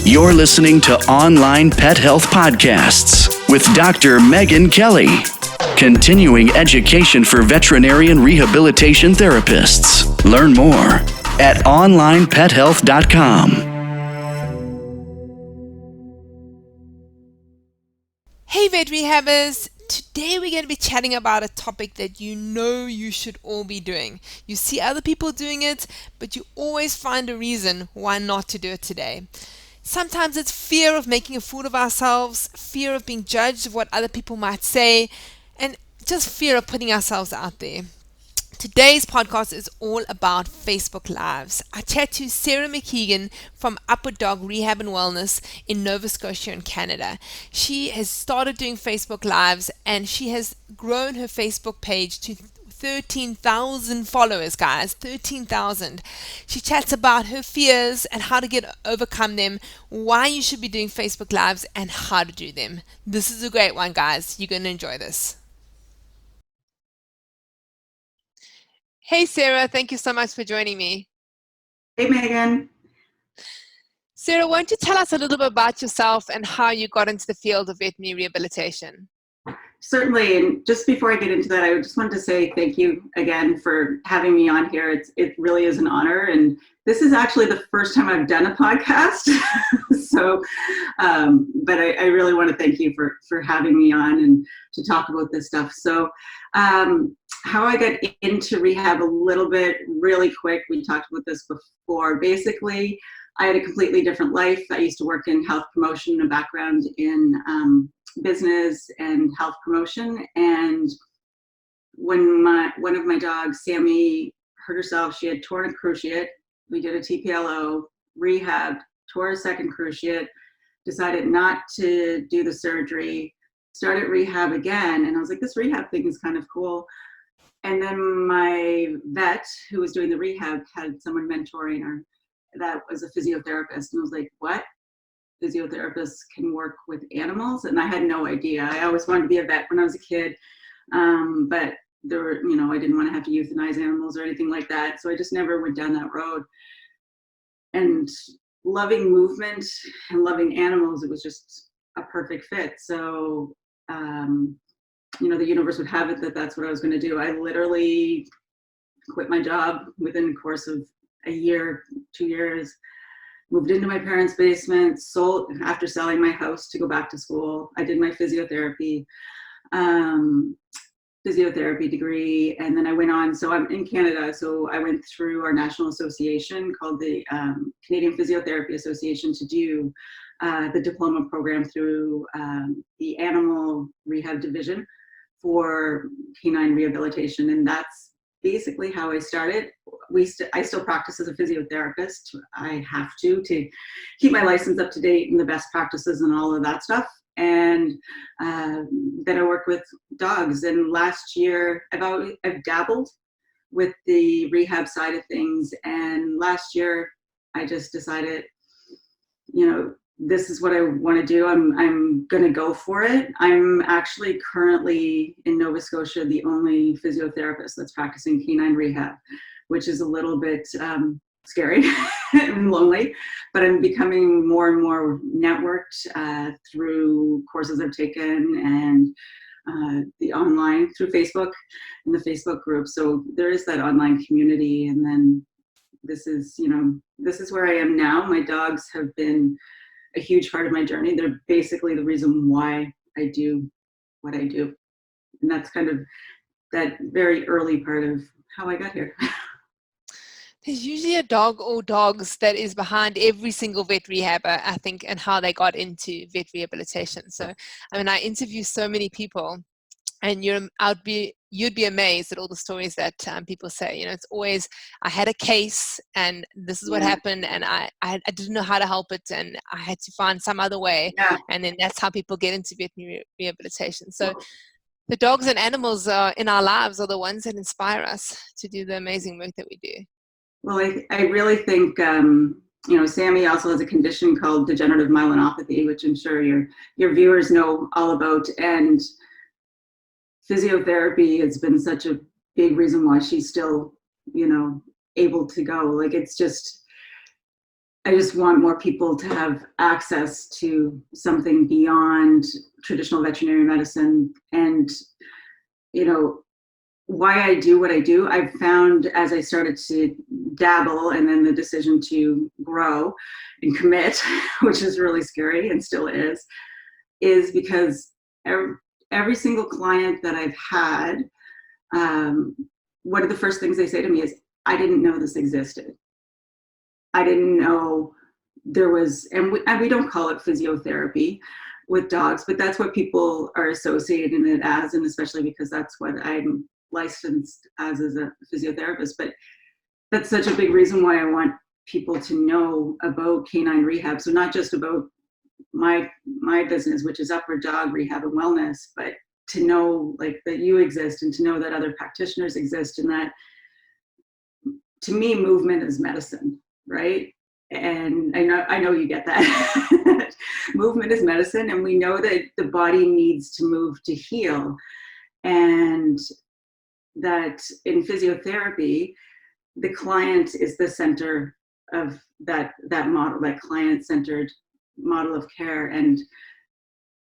You're listening to Online Pet Health Podcasts with Dr. Megan Kelly. Continuing education for veterinarian rehabilitation therapists. Learn more at onlinepethealth.com. Hey vet rehabbers, today we're going to be chatting about a topic that you know you should all be doing. You see other people doing it, but you always find a reason why not to do it today. Sometimes it's fear of making a fool of ourselves, fear of being judged of what other people might say, and just fear of putting ourselves out there. Today's podcast is all about Facebook Lives. I chat to Sarah macKeigan from Upward Dog Rehab and Wellness in Nova Scotia in Canada. She has started doing Facebook Lives and she has grown her Facebook page to 13,000 followers, guys. 13,000. She chats about her fears and how to overcome them, why you should be doing Facebook Lives, and how to do them. This is a great one, guys. You're going to enjoy this. Hey, Sarah. Thank you so much for joining me. Hey, Megan. Sarah, why don't you tell us a little bit about yourself and how you got into the field of veterinary rehabilitation? Certainly, and just before I get into that, I just wanted to say thank you again for having me on here. It really is an honor, and this is actually the first time I've done a podcast. So, but I really want to thank you for having me on and to talk about this stuff. So, how I got into rehab a little bit, really quick. We talked about this before. Basically, I had a completely different life. I used to work in health promotion, a background in business and health promotion. And when one of my dogs, Sammy, hurt herself, she had torn a cruciate. We did a TPLO, rehab, tore a second cruciate, decided not to do the surgery, started rehab again. And I was like, this rehab thing is kind of cool. And then my vet who was doing the rehab had someone mentoring her that was a physiotherapist. And I was like, what? Physiotherapists can work with animals? And I had no idea. I always wanted to be a vet when I was a kid. But there were, I didn't want to have to euthanize animals or anything like that. So I just never went down that road. And loving movement and loving animals, it was just a perfect fit. So, the universe would have it that that's what I was going to do. I literally quit my job within the course of a year, 2 years, moved into my parents' basement, sold after selling my house to go back to school. I did my physiotherapy degree, and then I went on. So I'm in Canada, so I went through our national association called the Canadian Physiotherapy Association to do the diploma program through the animal rehab division for canine rehabilitation, and that's basically how I started. I still practice as a physiotherapist. I have to keep my license up to date and the best practices and all of that stuff. And then I work with dogs. And last year, I've dabbled with the rehab side of things. And last year, I just decided, this is what I want to do. I'm going to go for it. I'm actually currently in Nova Scotia, the only physiotherapist that's practicing canine rehab, which is a little bit scary and lonely, but I'm becoming more and more networked through courses I've taken and the online through Facebook and the Facebook group. So there is that online community. And then this is where I am now. My dogs have been a huge part of my journey. They're basically the reason why I do what I do. And that's kind of that very early part of how I got here. There's usually a dog or dogs that is behind every single vet rehabber, I think, and how they got into vet rehabilitation. So, I interview so many people, and you'd be amazed at all the stories that people say. It's always, I had a case and this is what happened, and I didn't know how to help it, and I had to find some other way. Yeah. And then that's how people get into veterinary rehabilitation. So the dogs and animals in our lives are the ones that inspire us to do the amazing work that we do. Well, I really think, Sammy also has a condition called degenerative myelopathy, which I'm sure your viewers know all about. And physiotherapy has been such a big reason why she's still, able to go. Like, it's just, I just want more people to have access to something beyond traditional veterinary medicine. And, you know, why I do what I do, I've found as I started to dabble and then the decision to grow and commit, which is really scary and still is because every single client that I've had, one of the first things they say to me is, I didn't know this existed. I didn't know there was, and we don't call it physiotherapy with dogs, but that's what people are associating it as, and especially because that's what I'm licensed as a physiotherapist. But that's such a big reason why I want people to know about canine rehab. So not just about my business, which is upward dog rehab and wellness, but to know like that you exist and to know that other practitioners exist, and that to me movement is medicine, right? And I know you get that. Movement is medicine, and we know that the body needs to move to heal, and that in physiotherapy the client is the center of that model, that client-centered model of care. And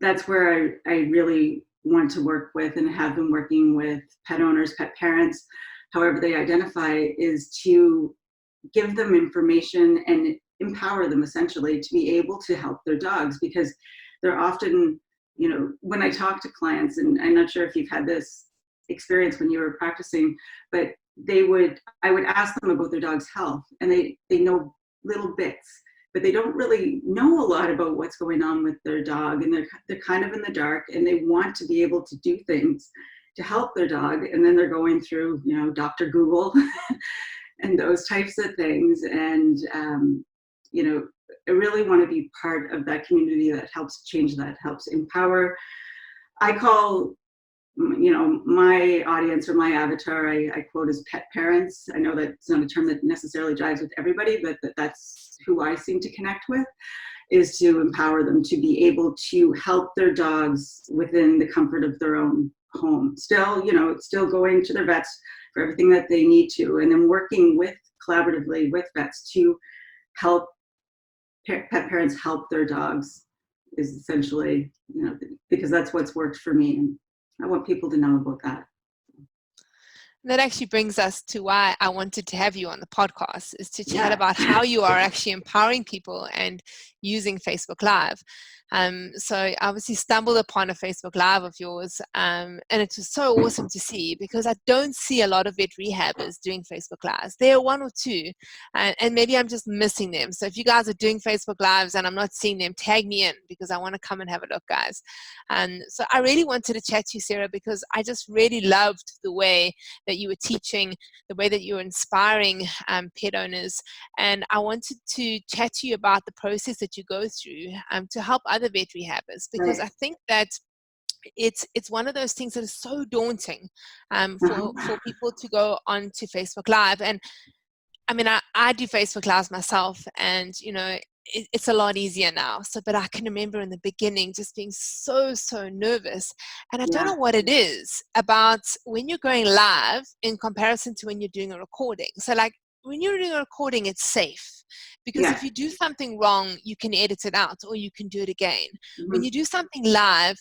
that's where I really want to work with and have been working with pet owners, pet parents, however they identify, is to give them information and empower them essentially to be able to help their dogs, because they're often, you know, when I talk to clients, and I'm not sure if you've had this experience when you were practicing, but I would ask them about their dog's health, and they know little bits, but they don't really know a lot about what's going on with their dog, and they're kind of in the dark, and they want to be able to do things to help their dog, and then they're going through, you know, Dr. Google and those types of things. And you know, I really want to be part of that community that helps change, that helps empower. I call, you know, my audience or my avatar, I quote as pet parents. I know that's not a term that necessarily jives with everybody, but that's who I seem to connect with, is to empower them to be able to help their dogs within the comfort of their own home. Still, you know, still going to their vets for everything that they need to, and then working collaboratively with vets to help pet parents help their dogs, is essentially, you know, because that's what's worked for me, and I want people to know about that. That actually brings us to why I wanted to have you on the podcast, is to chat about how you are actually empowering people and using Facebook Live. So I obviously stumbled upon a Facebook Live of yours, and it was so awesome to see, because I don't see a lot of vet rehabbers doing Facebook Lives. There are one or two, and maybe I'm just missing them. So if you guys are doing Facebook Lives and I'm not seeing them, tag me in, because I want to come and have a look, guys. So I really wanted to chat to you, Sarah, because I just really loved the way that you were teaching, the way that you were inspiring pet owners. And I wanted to chat to you about the process that you go through to help other vet rehabbers, because I think that it's one of those things that is so daunting for people to go onto Facebook Live. And I mean, I do Facebook Lives myself, and you know, it's a lot easier now. So, but I can remember in the beginning just being so nervous, and I don't know what it is about when you're going live in comparison to when you're doing a recording. So like when you're doing a recording, it's safe, because if you do something wrong, you can edit it out or you can do it again. When you do something live,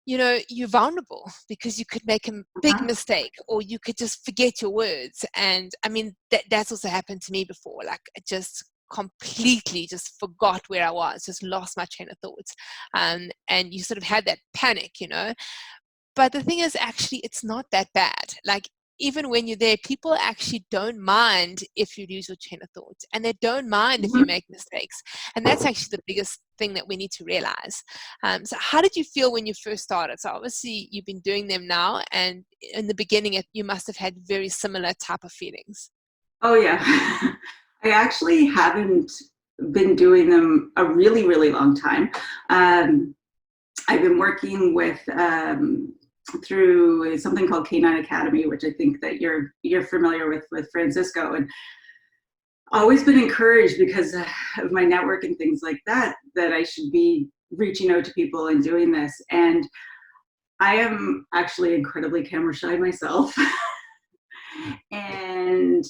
you know, you're vulnerable, because you could make a big mistake, or you could just forget your words. And I mean, that's also happened to me before. Like I just completely just forgot where I was, just lost my train of thoughts. And you sort of had that panic, you know. But the thing is, actually, it's not that bad. Like, even when you're there, people actually don't mind if you lose your chain of thought, and they don't mind if you make mistakes. And that's actually the biggest thing that we need to realize. So how did you feel when you first started? So obviously you've been doing them now, and in the beginning you must have had very similar type of feelings. Oh yeah. I actually haven't been doing them a really, really long time. I've been working with through something called Canine Academy, which I think that you're familiar with Francisco, and always been encouraged because of my network and things like that I should be reaching out to people and doing this. And I am actually incredibly camera shy myself. And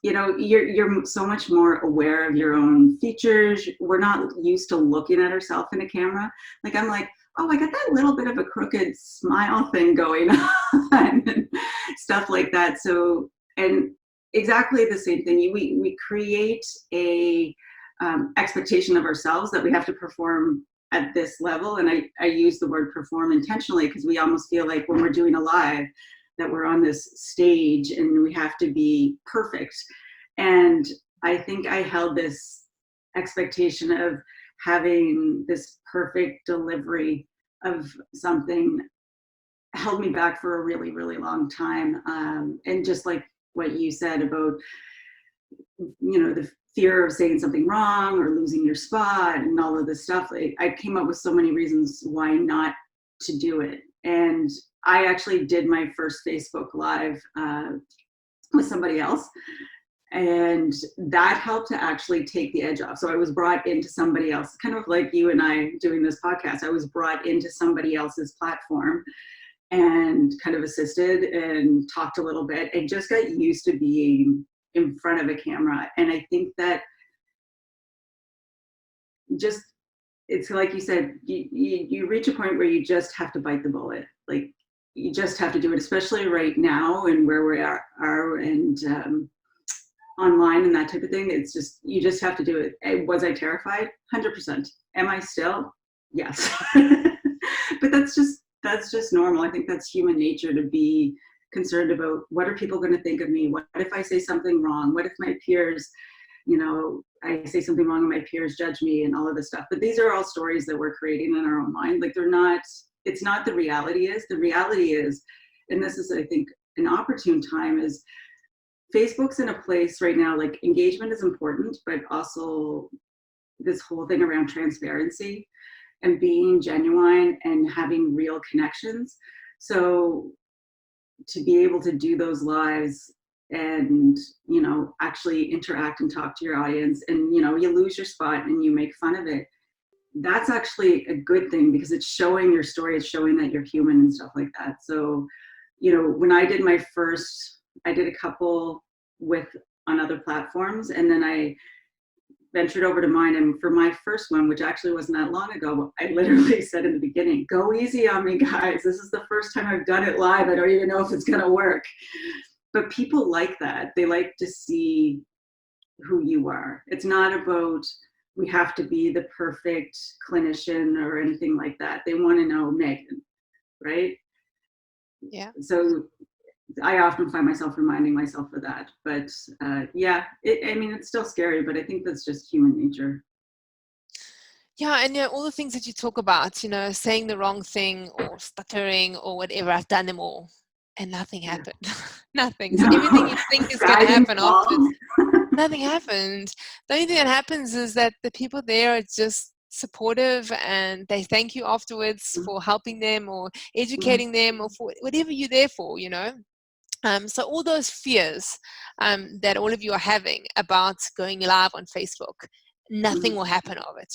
you're so much more aware of your own features. We're not used to looking at ourselves in a camera. Like I'm like, oh, I got that little bit of a crooked smile thing going on and stuff like that. So, and exactly the same thing. We create a expectation of ourselves that we have to perform at this level. And I use the word perform intentionally because we almost feel like when we're doing a live that we're on this stage and we have to be perfect. And I think I held this expectation of having this perfect delivery of something held me back for a really, really long time. And just like what you said about, the fear of saying something wrong or losing your spot and all of this stuff, I came up with so many reasons why not to do it. And I actually did my first Facebook Live with somebody else. And that helped to actually take the edge off. So I was brought into somebody else, kind of like you and I doing this podcast. I was brought into somebody else's platform and kind of assisted and talked a little bit and just got used to being in front of a camera. And I think that just, it's like you said, you reach a point where you just have to bite the bullet. Like you just have to do it, especially right now and where we are and online and that type of thing. It's just, you just have to do it. Was I terrified? 100%. Am I still? Yes. But that's just normal. I think that's human nature to be concerned about what are people going to think of me? What if I say something wrong? What if my peers, I say something wrong and my peers judge me and all of this stuff. But these are all stories that we're creating in our own mind. Like it's not the reality is. The reality is, and this is, I think, an opportune time is Facebook's in a place right now, like engagement is important, but also this whole thing around transparency and being genuine and having real connections. So to be able to do those lives and, actually interact and talk to your audience and, you lose your spot and you make fun of it. That's actually a good thing because it's showing your story. It's showing that you're human and stuff like that. So, when I did my first, I did a couple on other platforms, and then I ventured over to mine. And for my first one, which actually wasn't that long ago, I literally said in the beginning, go easy on me, guys. This is the first time I've done it live. I don't even know if it's going to work. But people like that. They like to see who you are. It's not about, we have to be the perfect clinician or anything like that. They want to know Megan, right? Yeah. So I often find myself reminding myself of that. But it's still scary, but I think that's just human nature. Yeah, and all the things that you talk about, saying the wrong thing or stuttering or whatever, I've done them all. And nothing happened. Nothing. So everything you think is going to happen afterwards, nothing happened. The only thing that happens is that the people there are just supportive and they thank you afterwards for helping them or educating them or for whatever you're there for, So all those fears that all of you are having about going live on Facebook, nothing will happen of it.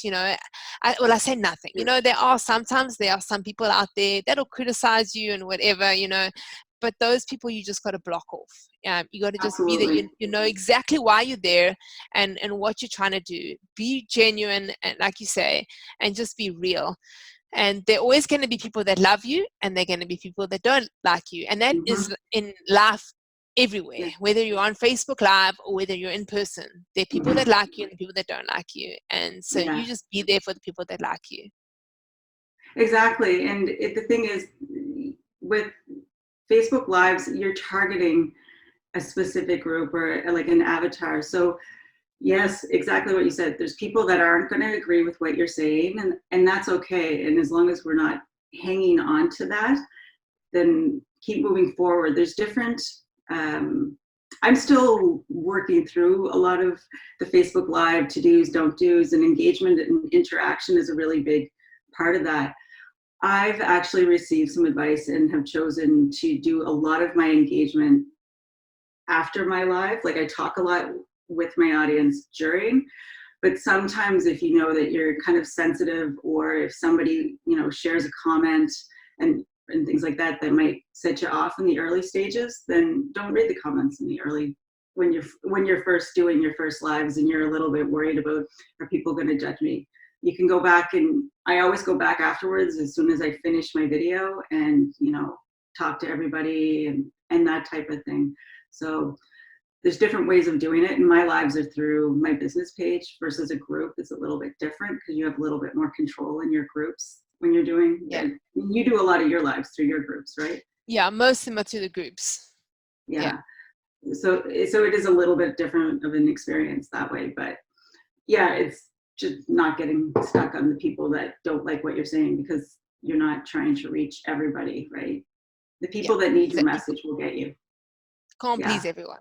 I say nothing. There are some people out there that'll criticize you and whatever, but those people you just got to block off. You got to just be there. You know exactly why you're there and what you're trying to do. Be genuine, and like you say, and just be real. And there are always going to be people that love you, and there are going to be people that don't like you. And that is in life everywhere, whether you're on Facebook Live or whether you're in person. There are people that like you and people that don't like you. And so you just be there for the people that like you. Exactly. And the thing is, with Facebook Lives, you're targeting a specific group or like an avatar. So yes, exactly what you said. There's people that aren't going to agree with what you're saying, and that's okay. And as long as we're not hanging on to that, then keep moving forward. There's different, I'm still working through a lot of the Facebook Live to-dos, don't-dos, and engagement and interaction is a really big part of that. I've actually received some advice and have chosen to do a lot of my engagement after my live. Like I talk a lot with my audience during, but sometimes if you know that you're kind of sensitive or if somebody, shares a comment and things like that, that might set you off in the early stages, then don't read the comments in the early when you're first doing your first lives and you're a little bit worried about, are people going to judge me? You can go back, and I always go back afterwards as soon as I finish my video and, talk to everybody and that type of thing. So there's different ways of doing it. And my lives are through my business page versus a group. It's a little bit different because you have a little bit more control in your groups when you're doing. Yeah. You do a lot of your lives through your groups, right? Yeah, most of them are through the groups. Yeah. So it is a little bit different of an experience that way, but yeah, it's just not getting stuck on the people that don't like what you're saying, because you're not trying to reach everybody, right? The people that need your message will get you. Can't please everyone.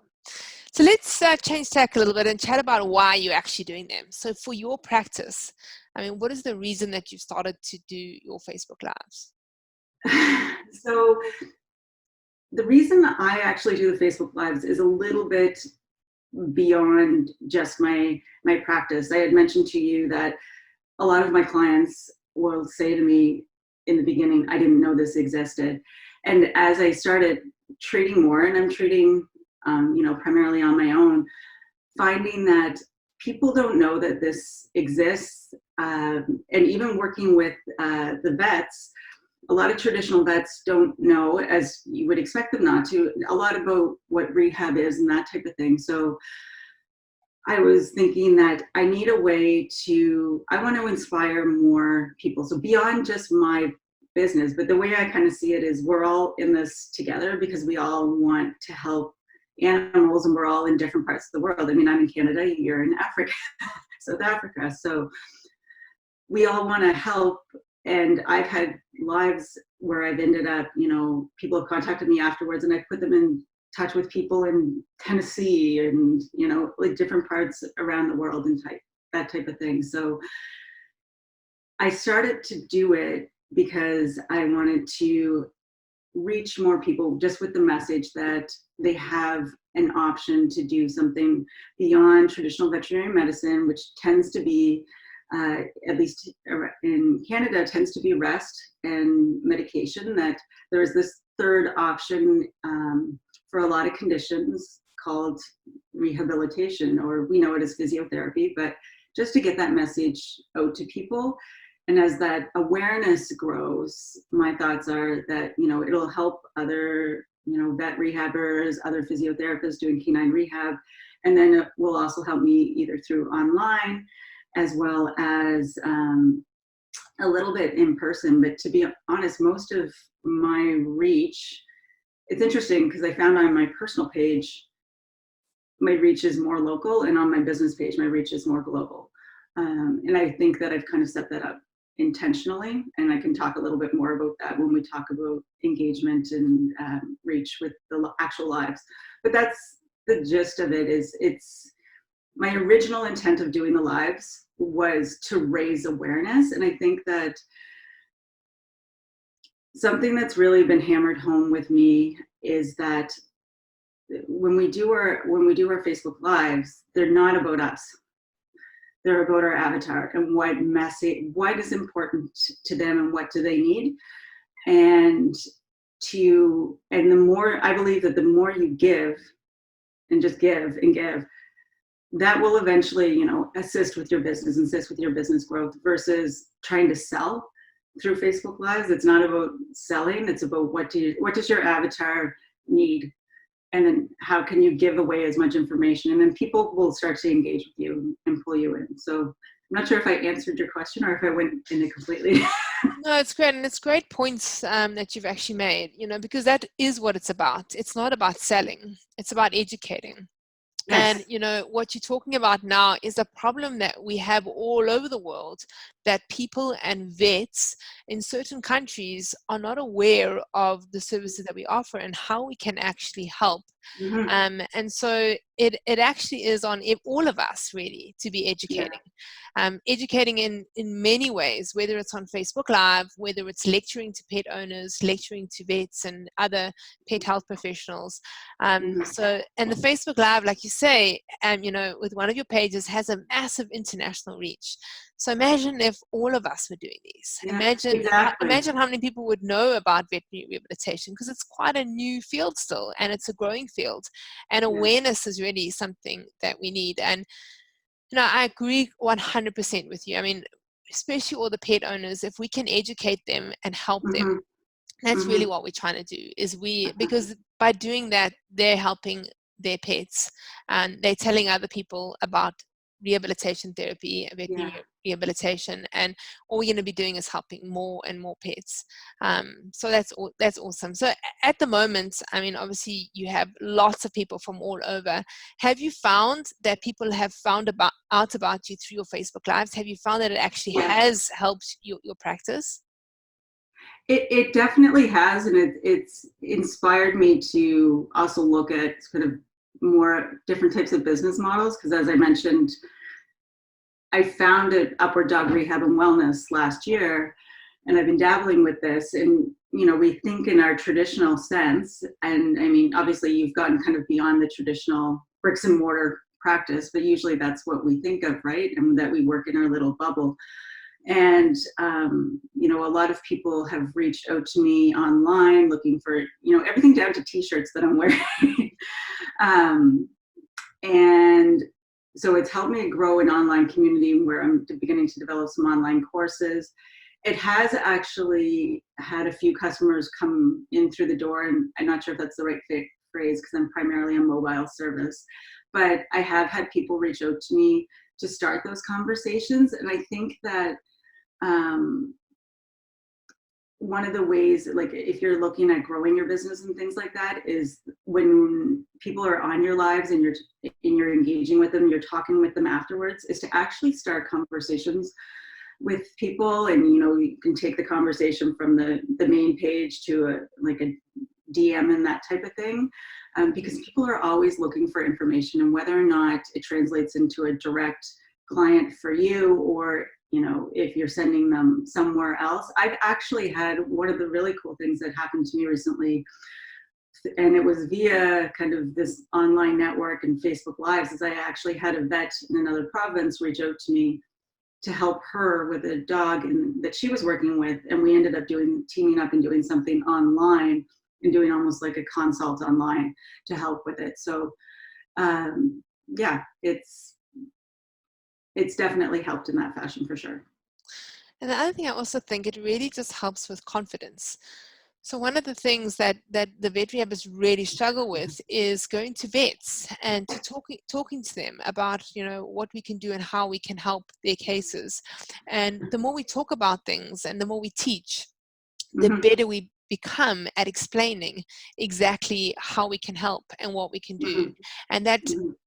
So let's change tack a little bit and chat about why you're actually doing them. So for your practice, what is the reason that you started to do your Facebook Lives? So the reason I actually do the Facebook Lives is a little bit beyond just my practice. I had mentioned to you that a lot of my clients will say to me in the beginning, I didn't know this existed. And as I started treating more, and I'm treating, primarily on my own, finding that people don't know that this exists. And even working with the vets, a lot of traditional vets don't know, as you would expect them not to, a lot about what rehab is and that type of thing. So I was thinking that I need a way I want to inspire more people. So beyond just my business, but the way I kind of see it is we're all in this together because we all want to help animals, and we're all in different parts of the world. I mean, I'm in Canada, you're in Africa, South Africa. So we all want to help. And I've had lives where I've ended up, people have contacted me afterwards, and I put them in touch with people in Tennessee and, like different parts around the world and that type of thing. So I started to do it because I wanted to reach more people just with the message that they have an option to do something beyond traditional veterinary medicine, which tends to be, at least in Canada, tends to be rest and medication, that there's this third option for a lot of conditions called rehabilitation, or we know it as physiotherapy, but just to get that message out to people. And as that awareness grows, my thoughts are that, it'll help other, vet rehabbers, other physiotherapists doing canine rehab. And then it will also help me either through online as well as a little bit in person. But to be honest, most of my reach, it's interesting because I found on my personal page, my reach is more local, and on my business page, my reach is more global. And I think that I've kind of set that up intentionally, and I can talk a little bit more about that when we talk about engagement and reach with the actual lives. But that's the gist of it. It's my original intent of doing the lives was to raise awareness, and I think that something that's really been hammered home with me is that when we do our Facebook Lives, they're not about us. They're about our avatar and what is important to them and what do they need. And the more, I believe that the more you give and just give and give, that will eventually, assist with your business growth, versus trying to sell through Facebook Lives. It's not about selling. It's about what does your avatar need? And then how can you give away as much information? And then people will start to engage with you and pull you in. So I'm not sure if I answered your question or if I went in it completely. No, it's great. And it's great points that you've actually made, because that is what it's about. It's not about selling. It's about educating. Yes. And, what you're talking about now is a problem that we have all over the world, that people and vets in certain countries are not aware of the services that we offer and how we can actually help. Mm-hmm. And so it actually is on all of us, really, to be educating. Yeah. Educating in many ways, whether it's on Facebook Live, whether it's lecturing to pet owners, lecturing to vets and other pet health professionals. Mm-hmm. And the Facebook Live, like you say, with one of your pages, has a massive international reach. So imagine if all of us were doing these. Yeah, imagine how many people would know about veterinary rehabilitation, because it's quite a new field still, and it's a growing field. And awareness is really something that we need. And I agree 100% with you. I mean, especially all the pet owners, if we can educate them and help them, that's really what we're trying to do, because by doing that, they're helping their pets, and they're telling other people about rehabilitation therapy, veterinary rehabilitation, and all we're going to be doing is helping more and more pets. So that's awesome. So at the moment, I mean, obviously you have lots of people from all over. Have you found that people have found out about you through your Facebook Lives? Have you found that it actually has helped your practice? It definitely has, and it's inspired me to also look at kind of more different types of business models, because as I mentioned, I founded Upward Dog Rehab and Wellness last year, and I've been dabbling with this. And we think in our traditional sense, and I mean, obviously you've gotten kind of beyond the traditional bricks and mortar practice, but usually that's what we think of, right? And that we work in our little bubble. And, a lot of people have reached out to me online looking for, everything down to t-shirts that I'm wearing. And so it's helped me grow an online community where I'm beginning to develop some online courses. It has actually had a few customers come in through the door, and I'm not sure if that's the right phrase because I'm primarily a mobile service, but I have had people reach out to me to start those conversations. And I think that one of the ways, like if you're looking at growing your business and things like that, is when people are on your lives and you're engaging with them, you're talking with them afterwards, is to actually start conversations with people. And you can take the conversation from the main page to a DM and that type of thing, because people are always looking for information, and whether or not it translates into a direct client for you, or if you're sending them somewhere else. I've actually had one of the really cool things that happened to me recently, and it was via kind of this online network and Facebook Lives, is I actually had a vet in another province reach out to me to help her with a dog that she was working with, and we ended up teaming up and doing something online and doing almost like a consult online to help with it. So it's definitely helped in that fashion for sure. And the other thing, I also think it really just helps with confidence. So one of the things that the vet rehabbers really struggle with is going to vets and to talking to them about what we can do and how we can help their cases. And the more we talk about things and the more we teach, the better we become at explaining exactly how we can help and what we can do. And that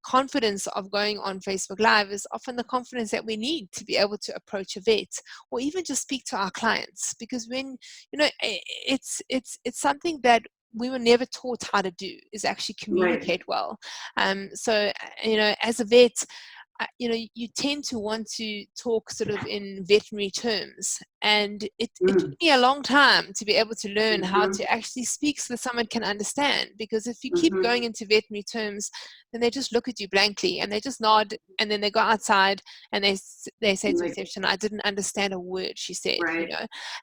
confidence of going on Facebook Live is often the confidence that we need to be able to approach a vet or even just speak to our clients, because when it's something that we were never taught how to do, is actually communicate well. So as a vet, you tend to want to talk sort of in veterinary terms, and it took me a long time to be able to learn how to actually speak so that someone can understand, because if you keep going into veterinary terms, then they just look at you blankly and they just nod, and then they go outside and they say to reception, I didn't understand a word she said.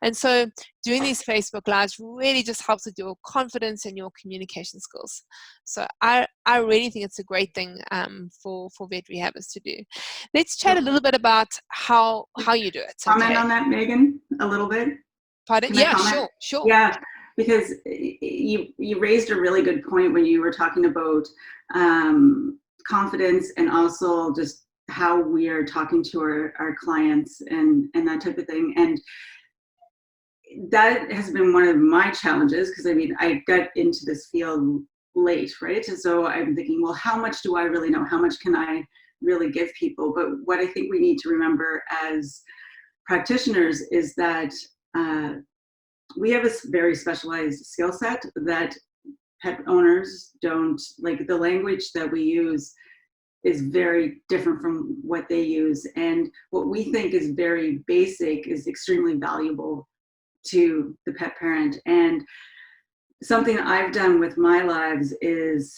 And so doing these Facebook Lives really just helps with your confidence and your communication skills. So I really think it's a great thing for vet rehabbers to do. Let's chat a little bit about how you do it. Comment on that, Megan, a little bit? Pardon? Yeah, sure. Yeah, because you raised a really good point when you were talking about confidence, and also just how we are talking to our clients and that type of thing. And that has been one of my challenges, because I got into this field late, right? And so I'm thinking, well, how much do I really know? How much can I really give people? But what I think we need to remember as practitioners is that we have a very specialized skill set that pet owners don't. Like, the language that we use is very different from what they use, and what we think is very basic is extremely valuable to the pet parent. And something I've done with my lives is,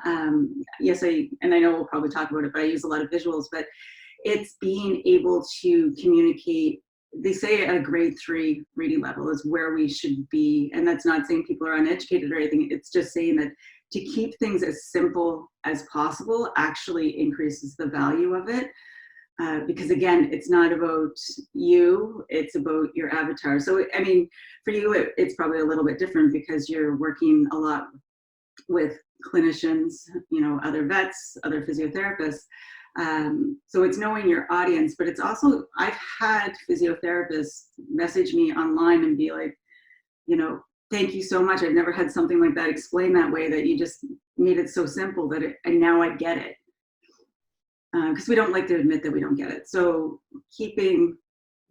and I know we'll probably talk about it, but I use a lot of visuals, but it's being able to communicate. They say a grade 3 reading level is where we should be. And that's not saying people are uneducated or anything. It's just saying that to keep things as simple as possible actually increases the value of it. Because again, it's not about you, it's about your avatar. So, I mean, for you, it's probably a little bit different because you're working a lot with clinicians, you know, other vets, other physiotherapists. So it's knowing your audience, but it's also, I've had physiotherapists message me online and be like, you know, thank you so much. I've never had something like that explained that way, that you just made it so simple that and now I get it. Because we don't like to admit that we don't get it. So keeping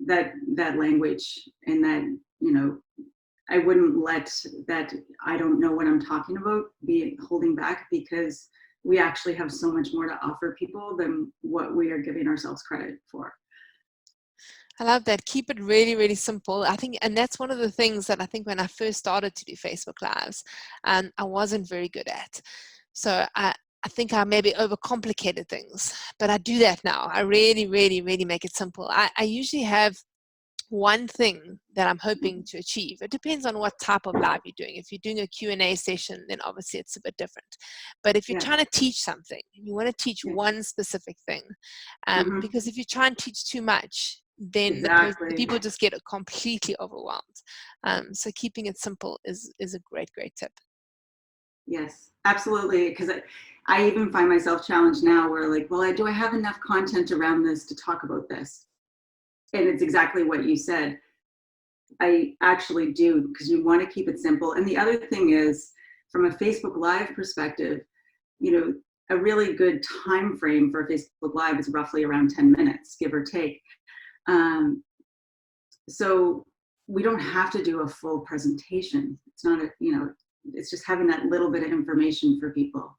that language and that, you know, I wouldn't let that I don't know what I'm talking about be holding back, because we actually have so much more to offer people than what we are giving ourselves credit for. I love that. Keep it really, really simple. I think, and that's one of the things that I think when I first started to do Facebook Lives, I wasn't very good at. So I think I maybe overcomplicated things, but I do that now. I really, really, really make it simple. I usually have one thing that I'm hoping to achieve. It depends on what type of live you're doing. If you're doing a Q&A session, then obviously it's a bit different. But if you're trying to teach something, you want to teach one specific thing. Because if you try and teach too much, then the people just get completely overwhelmed. So keeping it simple is a great, great tip. Yes, absolutely. Because I even find myself challenged now where like, well, do I have enough content around this to talk about this? And it's exactly what you said. I actually do, because you want to keep it simple. And the other thing is, from a Facebook Live perspective, you know, a really good time frame for a Facebook Live is roughly around 10 minutes, give or take. So we don't have to do a full presentation. It's not a, you know, it's just having that little bit of information for people.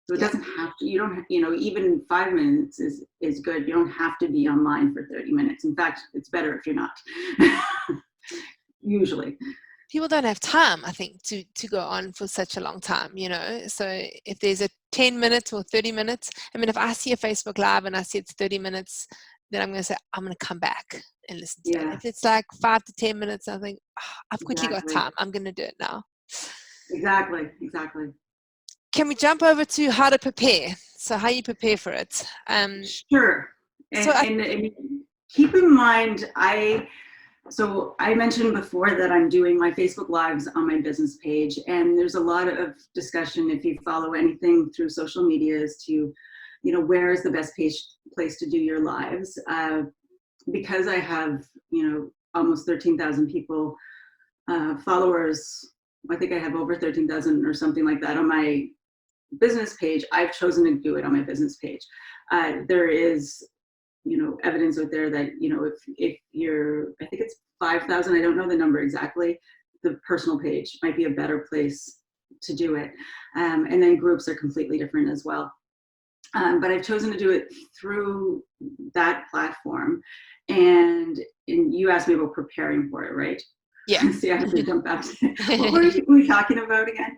So it doesn't have to, you don't, you know, even 5 minutes is good. You don't have to be online for 30 minutes. In fact, it's better if you're not, usually. People don't have time, I think, to go on for such a long time, you know. So if there's a 10 minutes or 30 minutes, I mean, if I see a Facebook Live and I see it's 30 minutes, then I'm going to say, I'm going to come back and listen to it. If it's like 5 to 10 minutes, I think, I've quickly got time. I'm going to do it now. Exactly. Can we jump over to how to prepare? So how you prepare for it? Sure. And keep in mind, so I mentioned before that I'm doing my Facebook Lives on my business page, and there's a lot of discussion if you follow anything through social media as to, you know, where is the best place to do your lives. Because I have, you know, almost 13,000 people, followers. I think I have over 13,000 or something like that on my business page. I've chosen to do it on my business page. There is, you know, evidence out there that, you know, if you're, I think it's 5,000, I don't know the number exactly, the personal page might be a better place to do it. And then groups are completely different as well. But I've chosen to do it through that platform. And you asked me about preparing for it, right? Yeah. See, I have to jump back to what were we talking about again?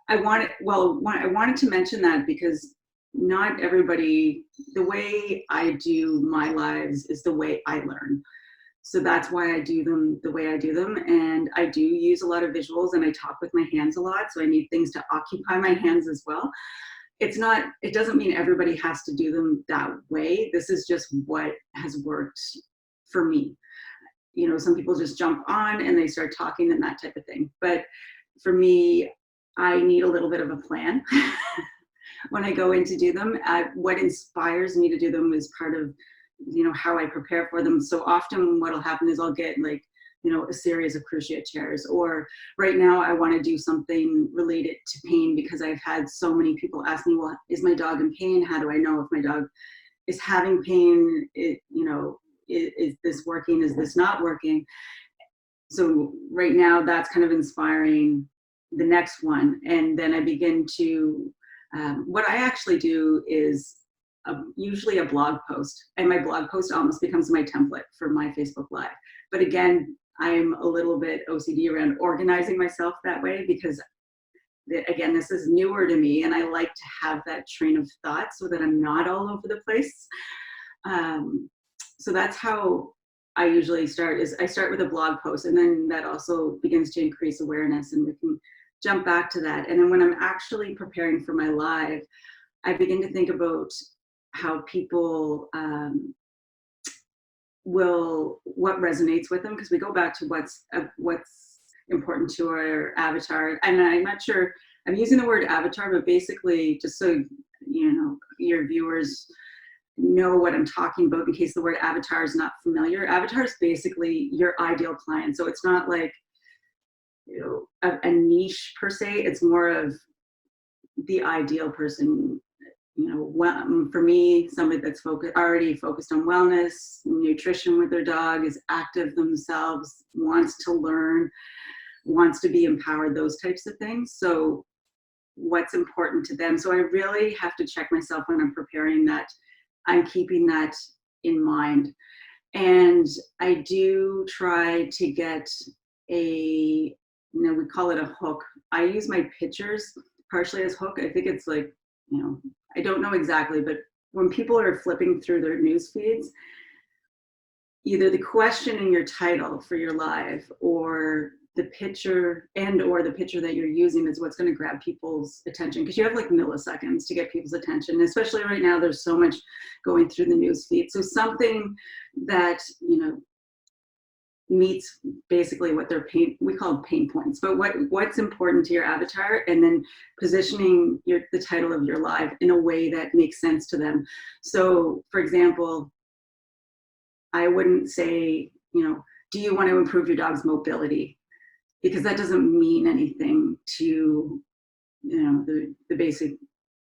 I wanted to mention that because not everybody, the way I do my lives is the way I learn. So that's why I do them the way I do them. And I do use a lot of visuals, and I talk with my hands a lot. So I need things to occupy my hands as well. It doesn't mean everybody has to do them that way. This is just what has worked for me. You know, some people just jump on and they start talking and that type of thing. But for me, I need a little bit of a plan when I go in to do them. What inspires me to do them is part of, you know, how I prepare for them. So often what'll happen is I'll get like, you know, a series of cruciate chairs, or right now I want to do something related to pain because I've had so many people ask me, well, is my dog in pain? How do I know if my dog is having pain? You know, is this working? Is this not working? So right now that's kind of inspiring the next one. And then I begin to, what I actually do is usually a blog post, and my blog post almost becomes my template for my Facebook Live. But again, I'm a little bit OCD around organizing myself that way because, again, this is newer to me, and I like to have that train of thought so that I'm not all over the place. So that's how I usually start. Is I start with a blog post, and then that also begins to increase awareness, and we can jump back to that. And then when I'm actually preparing for my live, I begin to think about how people what resonates with them, because we go back to what's important to our avatar. And I'm not sure, I'm using the word avatar, but basically, just so you know, your viewers know what I'm talking about, in case the word avatar is not familiar. Avatar is basically your ideal client. So it's not like, you know, a niche per se. It's more of the ideal person. You know, for me, somebody that's already focused on wellness, nutrition with their dog, is active themselves, wants to learn, wants to be empowered, those types of things. So what's important to them. So I really have to check myself when I'm preparing that I'm keeping that in mind. And I do try to get we call it a hook. I use my pictures partially as hook. I think it's like, you know, I don't know exactly, but when people are flipping through their news feeds, either the question in your title for your live, or the picture or the picture that you're using is what's going to grab people's attention, because you have like milliseconds to get people's attention. Especially right now, there's so much going through the news feed. So something that, you know, meets basically what we call pain points, but what's important to your avatar, and then positioning the title of your live in a way that makes sense to them. So for example, I wouldn't say, you know, do you want to improve your dog's mobility? Because that doesn't mean anything to, you know, the basic,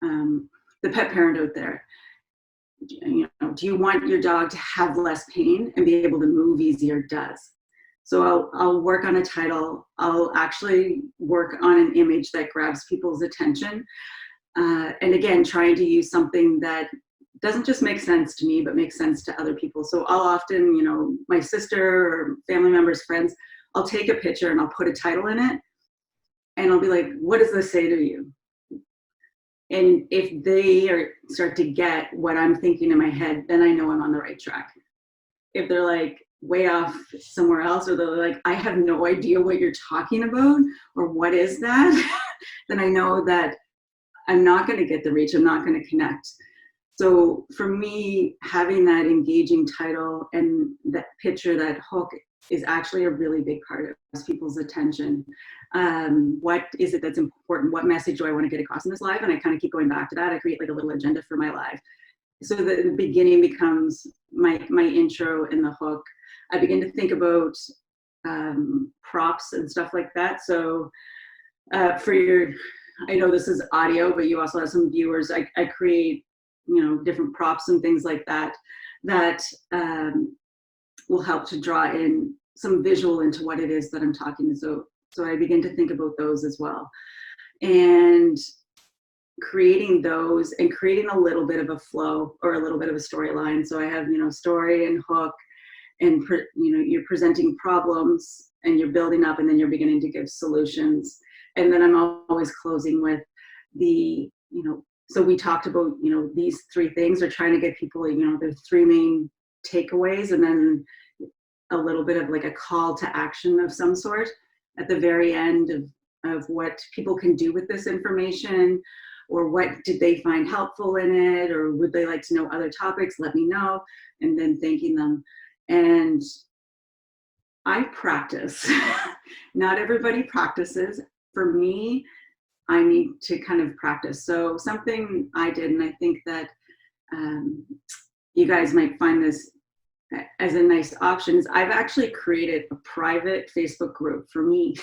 the pet parent out there. You know, do you want your dog to have less pain and be able to move easier? Does. So I'll work on a title. I'll actually work on an image that grabs people's attention. And again, trying to use something that doesn't just make sense to me, but makes sense to other people. So I'll often, you know, my sister or family members, friends, I'll take a picture and I'll put a title in it. And I'll be like, what does this say to you? And if they start to get what I'm thinking in my head, then I know I'm on the right track. If they're like way off somewhere else, or they're like, I have no idea what you're talking about, or what is that, then I know that I'm not going to get the reach. I'm not going to connect. So for me, having that engaging title and that picture, that hook, is actually a really big part of people's attention. What is it that's important? What message do I want to get across in this live? And I kind of keep going back to that. I create like a little agenda for my live. So the beginning becomes my intro and the hook. I begin to think about props and stuff like that. So I know this is audio, but you also have some viewers. I create, you know, different props and things like that will help to draw in some visual into what it is that I'm talking. So I begin to think about those as well. And creating those and creating a little bit of a flow or a little bit of a storyline. So I have, you know, story and hook, and you know, you're presenting problems and you're building up, and then you're beginning to give solutions. And then I'm always closing with the, you know, so we talked about, you know, these three things are trying to get people, you know, the three main takeaways, and then a little bit of like a call to action of some sort at the very end of what people can do with this information, or what did they find helpful in it, or would they like to know other topics, let me know, and then thanking them. And I practice. Not everybody practices. For me, I need to kind of practice. So something I did, and I think that you guys might find this as a nice option, is I've actually created a private Facebook group for me.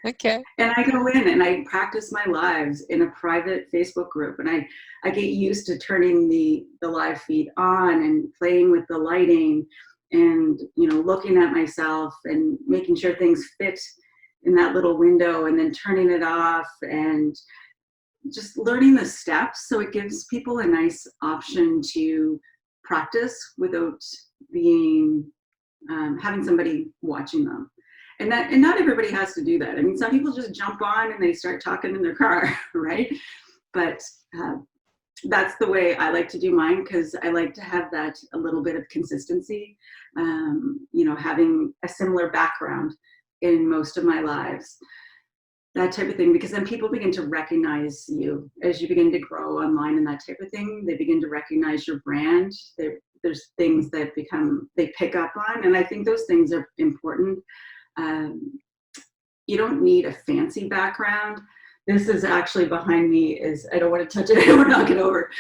Okay. And I go in and I practice my lives in a private Facebook group, and I get used to turning the live feed on and playing with the lighting, and, you know, looking at myself and making sure things fit in that little window, and then turning it off, and just learning the steps. So it gives people a nice option to practice without being having somebody watching them. And not everybody has to do that. I mean, some people just jump on and they start talking in their car, right? But that's the way I like to do mine, because I like to have that a little bit of consistency, you know, having a similar background in most of my lives. that type of thing, because then people begin to recognize you as you begin to grow online and that type of thing. They begin to recognize your brand. There's things that they pick up on, and I think those things are important. You don't need a fancy background. This is actually behind me I don't want to touch it, I don't want to knock it over,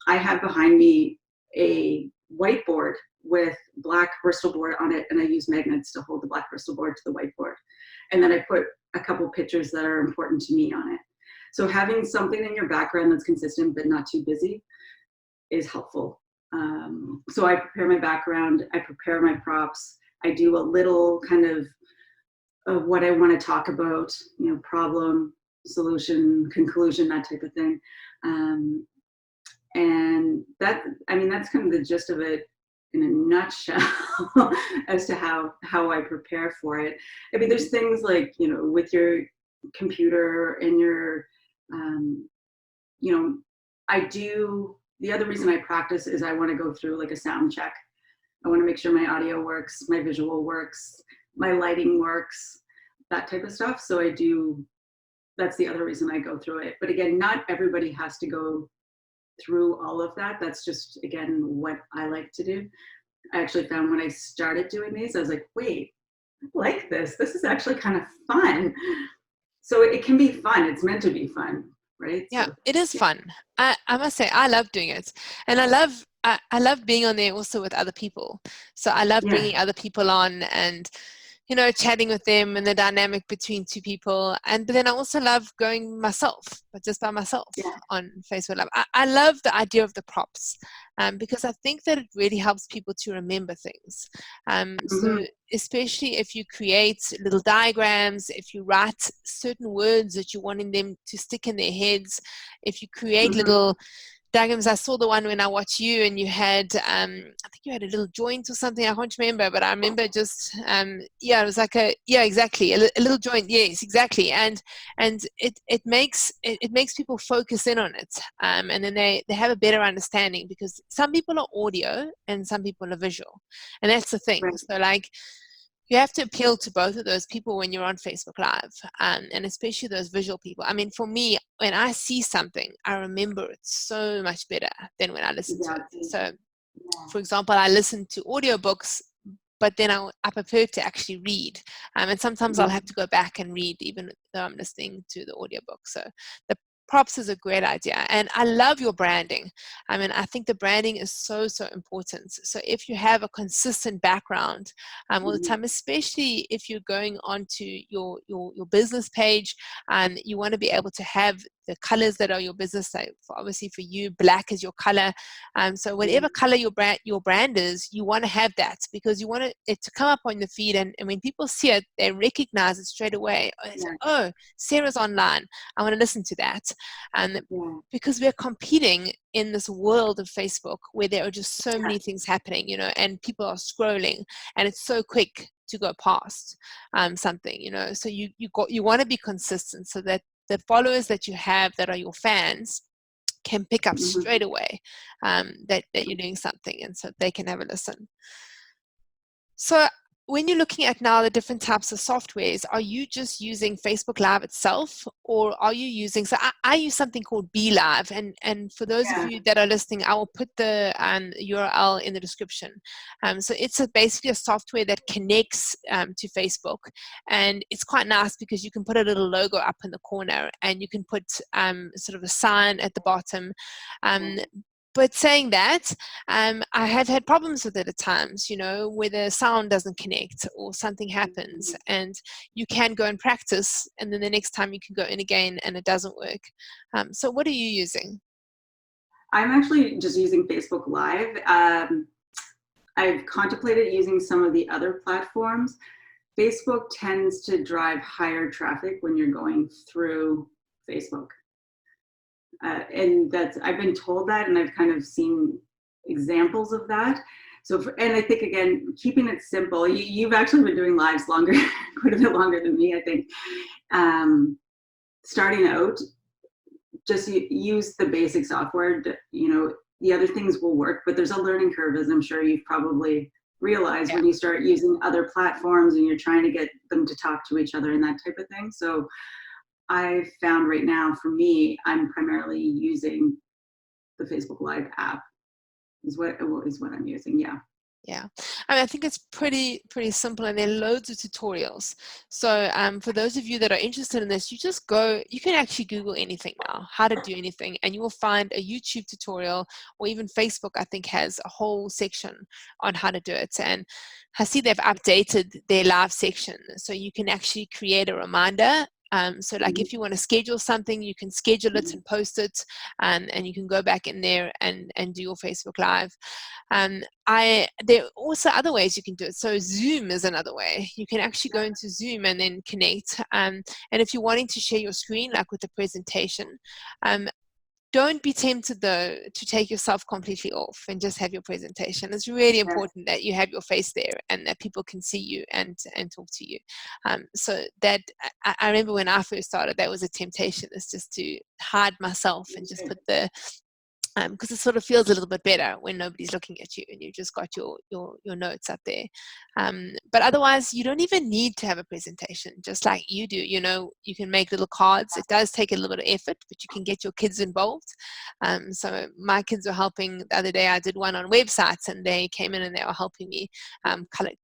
I have behind me a whiteboard with black Bristol board on it, and I use magnets to hold the black Bristol board to the whiteboard. And then I put a couple pictures that are important to me on it. So having something in your background that's consistent but not too busy is helpful. So I prepare my background, I prepare my props, I do a little kind of what I want to talk about, problem, solution, conclusion, that type of thing. And that's kind of the gist of it in a nutshell as to how I prepare for it. I mean, there's things like, with your computer and your, the other reason I practice is I want to go through like a sound check. I want to make sure my audio works, my visual works, my lighting works, that type of stuff. So that's the other reason I go through it. But again, not everybody has to go through all of that. That's just, again, what I like to do. I actually found when I started doing these, I was like, wait, I like this. This is actually kind of fun. So it can be fun. It's meant to be fun, right? Yeah, So, it is fun. I must say, I love doing it. And I love being on there also with other people. So I love bringing other people on and, chatting with them and the dynamic between two people. But then I also love going myself, but just by myself on Facebook Live. I love the idea of the props because I think that it really helps people to remember things. So especially if you create little diagrams, if you write certain words that you're wanting them to stick in their heads, if you create little diagrams. I saw the one when I watched you, and you had, I think you had a little joint or something. I can't remember, but I remember just, it was like exactly, a little joint. Yes, exactly. And it makes people focus in on it, and then they have a better understanding, because some people are audio and some people are visual, and that's the thing. right. So like, you have to appeal to both of those people when you're on Facebook Live, and especially those visual people. I mean, for me, when I see something, I remember it so much better than when I listen to it. So, for example, I listen to audiobooks, but then I prefer to actually read. And sometimes I'll have to go back and read, even though I'm listening to the audiobook. So the props is a great idea. And I love your branding. I mean, I think the branding is so, so important. So if you have a consistent background all the time, especially if you're going onto your business page, you want to be able to have the colors that are your business. So obviously for you, black is your color. So whatever color your brand is, you want to have that, because you want it to come up on the feed. And when people see it, they recognize it straight away. Oh, Sarah's online. I want to listen to that. And because we're competing in this world of Facebook where there are just so many things happening, and people are scrolling, and it's so quick to go past something, so you want to be consistent, so that the followers that you have that are your fans can pick up straight away that you're doing something, and so they can have a listen. So when you're looking at now the different types of softwares, are you just using Facebook Live itself, or are you using, so I use something called Be Live, and for those of you that are listening, I will put the URL in the description. So it's basically a software that connects to Facebook, and it's quite nice because you can put a little logo up in the corner, and you can put sort of a sign at the bottom. But saying that, I have had problems with it at times, where the sound doesn't connect or something happens, and you can go and practice, and then the next time you can go in again and it doesn't work. So what are you using? I'm actually just using Facebook Live. I've contemplated using some of the other platforms. Facebook tends to drive higher traffic when you're going through Facebook. And I've been told that, and I've kind of seen examples of that. So, and I think, again, keeping it simple, you've actually been doing lives longer, quite a bit longer than me, I think. Starting out, just use the basic software. The other things will work, but there's a learning curve, as I'm sure you've probably realize when you start using other platforms and you're trying to get them to talk to each other and that type of thing. So I found right now, for me, I'm primarily using the Facebook Live app is what I'm using. Yeah. Yeah, I mean, I think it's pretty simple, and there are loads of tutorials. So for those of you that are interested in this, you just go, you can actually Google anything now, how to do anything, and you will find a YouTube tutorial, or even Facebook, I think, has a whole section on how to do it. And I see they've updated their live section, so you can actually create a reminder. So like if you want to schedule something, you can schedule it and post it, and you can go back in there and do your Facebook Live. There are also other ways you can do it. So Zoom is another way. You can actually go into Zoom and then connect. And if you're wanting to share your screen, like with the presentation, don't be tempted though to take yourself completely off and just have your presentation. It's really important that you have your face there and that people can see you and talk to you. So that I remember when I first started, that was a temptation, is just to hide myself and just put the because it sort of feels a little bit better when nobody's looking at you and you've just got your notes up there. But otherwise, you don't even need to have a presentation, just like you do. You know, you can make little cards. It does take a little bit of effort, but you can get your kids involved. So my kids were helping the other day. I did one on websites, and they came in and they were helping me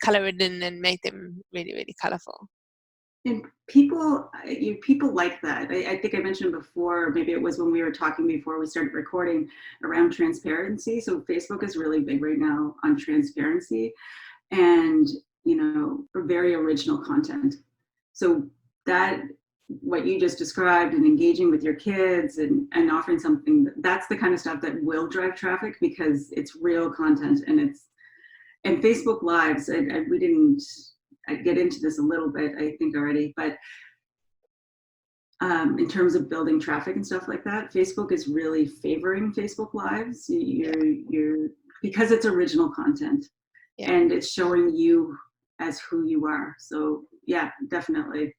color it in and make them really, really colorful. And people like that. I think I mentioned before, maybe it was when we were talking before we started recording, around transparency. So Facebook is really big right now on transparency and, very original content. So that, what you just described, and engaging with your kids and offering something, that's the kind of stuff that will drive traffic, because it's real content. And Facebook Lives, we didn't get into this a little bit, I think, already, but in terms of building traffic and stuff like that, Facebook is really favoring Facebook Lives. You're because it's original content, and it's showing you as who you are. So yeah, definitely.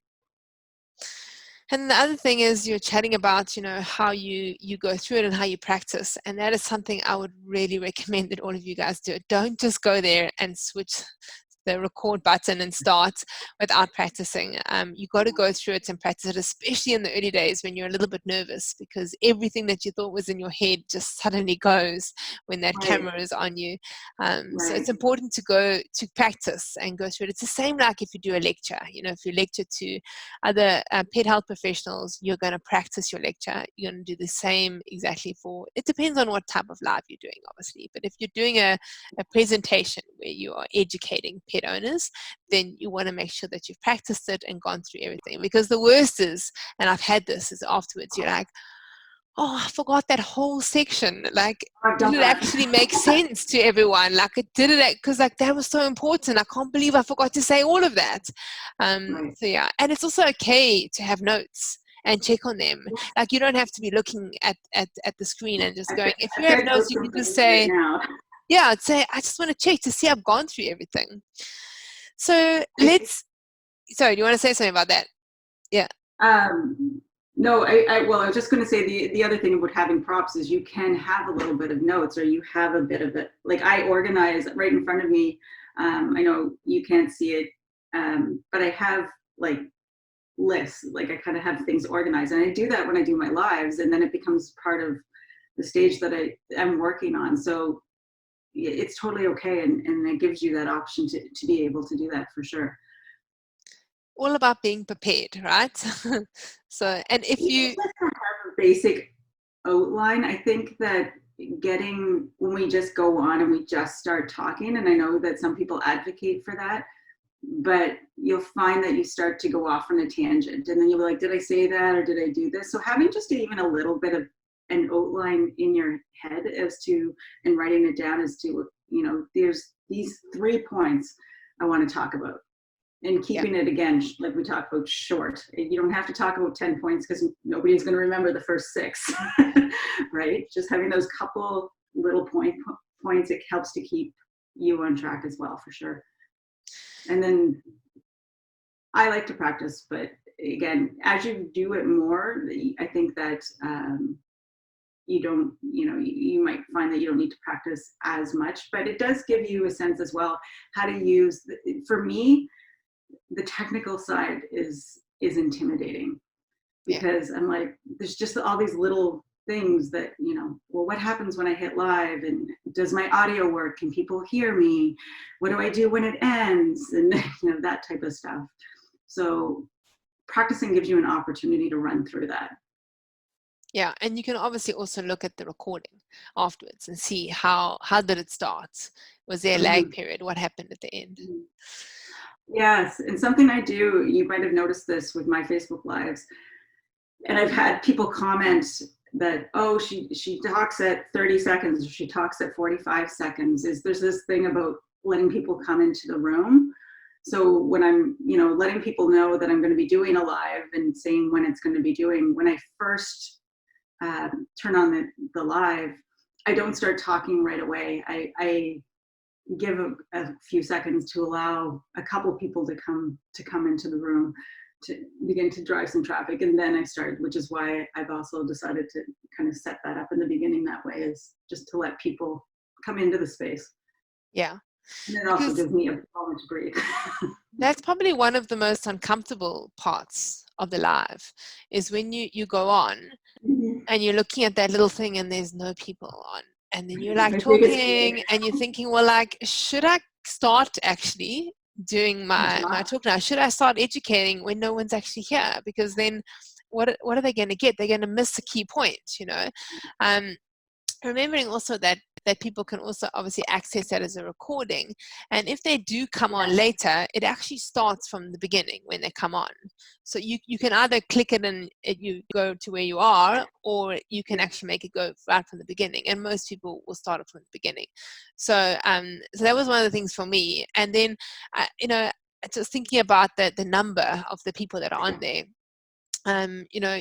And the other thing is, you're chatting about, how you go through it and how you practice. And that is something I would really recommend that all of you guys do. Don't just go there and switch the record button and start without practicing. You got to go through it and practice it, especially in the early days when you're a little bit nervous, because everything that you thought was in your head just suddenly goes when that camera is on you. So it's important to go to practice and go through it. It's the same like if you do a lecture. If you lecture to other pet health professionals, you're going to practice your lecture. You're going to do the same exactly for, it depends on what type of live you're doing, obviously. But if you're doing a presentation where you are educating pet owners, then you want to make sure that you've practiced it and gone through everything. Because the worst is, and I've had this, is afterwards you're like, oh, I forgot that whole section. Like, did it actually make sense to everyone? Like, it did it, because like that was so important. I can't believe I forgot to say all of that. So yeah, and it's also okay to have notes and check on them. Like, you don't have to be looking at the screen and just going. If you have notes, you can just say, yeah, I'd say, I just want to check to see I've gone through everything. So sorry, do you want to say something about that? Yeah. No, I was just going to say the other thing about having props is you can have a little bit of notes, or you have a bit of it. Like, I organize right in front of me. I know you can't see it, but I have like lists. Like, I kind of have things organized, and I do that when I do my lives, and then it becomes part of the stage that I'm working on. So it's totally okay, and it gives you that option to be able to do that, for sure. All about being prepared, right? So, and if you just have a basic outline, I think that when we just go on and we just start talking, and I know that some people advocate for that, but you'll find that you start to go off on a tangent, and then you'll be like, did I say that, or did I do this? So having just even a little bit of an outline in your head and writing it down as to, there's these 3 points I want to talk about, and keeping it, again, like we talked about, short. You don't have to talk about 10 points, because nobody's going to remember the first 6, right? Just having those couple little points, it helps to keep you on track as well, for sure. And then I like to practice, but again, as you do it more, I think that you don't, you might find that you don't need to practice as much, but it does give you a sense as well how to use, for me, the technical side is intimidating, because I'm like, there's just all these little things that, well, what happens when I hit live, and does my audio work? Can people hear me? What do I do when it ends? And that type of stuff. So practicing gives you an opportunity to run through that. Yeah, and you can obviously also look at the recording afterwards and see how did it start? Was there a lag period? What happened at the end? Yes, and something I do, you might have noticed this with my Facebook Lives, and I've had people comment that, oh, she talks at 30 seconds, or she talks at 45 seconds. There's this thing about letting people come into the room. So when I'm, letting people know that I'm going to be doing a live and saying when it's going to be doing, when I first turn on the live, I don't start talking right away. I give a few seconds to allow a couple people to come into the room, to begin to drive some traffic, and then I start, which is why I've also decided to kind of set that up in the beginning that way, is just to let people come into the space. Yeah. And it also gives me a moment to breathe. That's probably one of the most uncomfortable parts of the live, is when you go on and you're looking at that little thing and there's no people on, and then you're like talking and you're thinking, well, like, should I start actually doing my talk now? Should I start educating when no one's actually here? Because then what are they going to get? They're going to miss a key point, remembering also that people can also obviously access that as a recording, and if they do come on later, it actually starts from the beginning when they come on. So you can either click it and you go to where you are, or you can actually make it go right from the beginning, and most people will start it from the beginning. So so that was one of the things for me. And then just thinking about the number of the people that are on there, I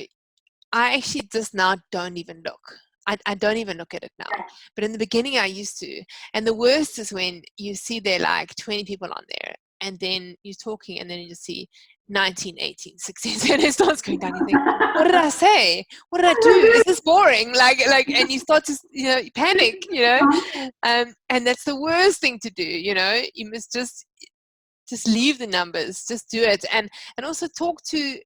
actually just now don't even look. I don't even look at it now. But in the beginning, I used to. And the worst is when you see there like 20 people on there, and then you're talking, and then you just see 19, 18, 16, and it starts going down. You think, what did I say? What did I do? Is this boring? Like, and you start to, panic, and that's the worst thing to do. You must just leave the numbers, just do it. And also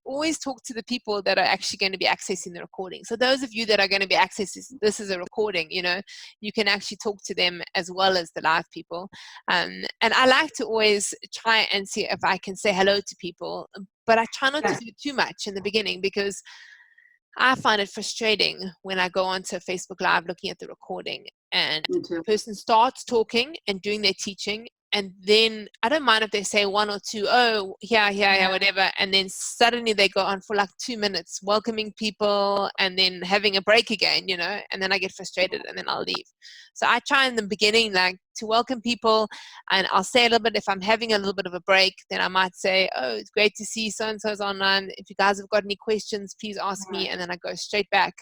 always talk to the people that are actually going to be accessing the recording. So those of you that are going to be accessing this as a recording, you can actually talk to them as well as the live people. And I like to always try and see if I can say hello to people, but I try not to do too much in the beginning, because I find it frustrating when I go onto a Facebook Live looking at the recording and the person starts talking and doing their teaching, and then I don't mind if they say one or two, oh, yeah, whatever, and then suddenly they go on for like 2 minutes welcoming people and then having a break again, and then I get frustrated and then I'll leave. So I try in the beginning like to welcome people, and I'll say a little bit. If I'm having a little bit of a break, then I might say, oh, it's great to see so-and-so's online. If you guys have got any questions, please ask me, and then I go straight back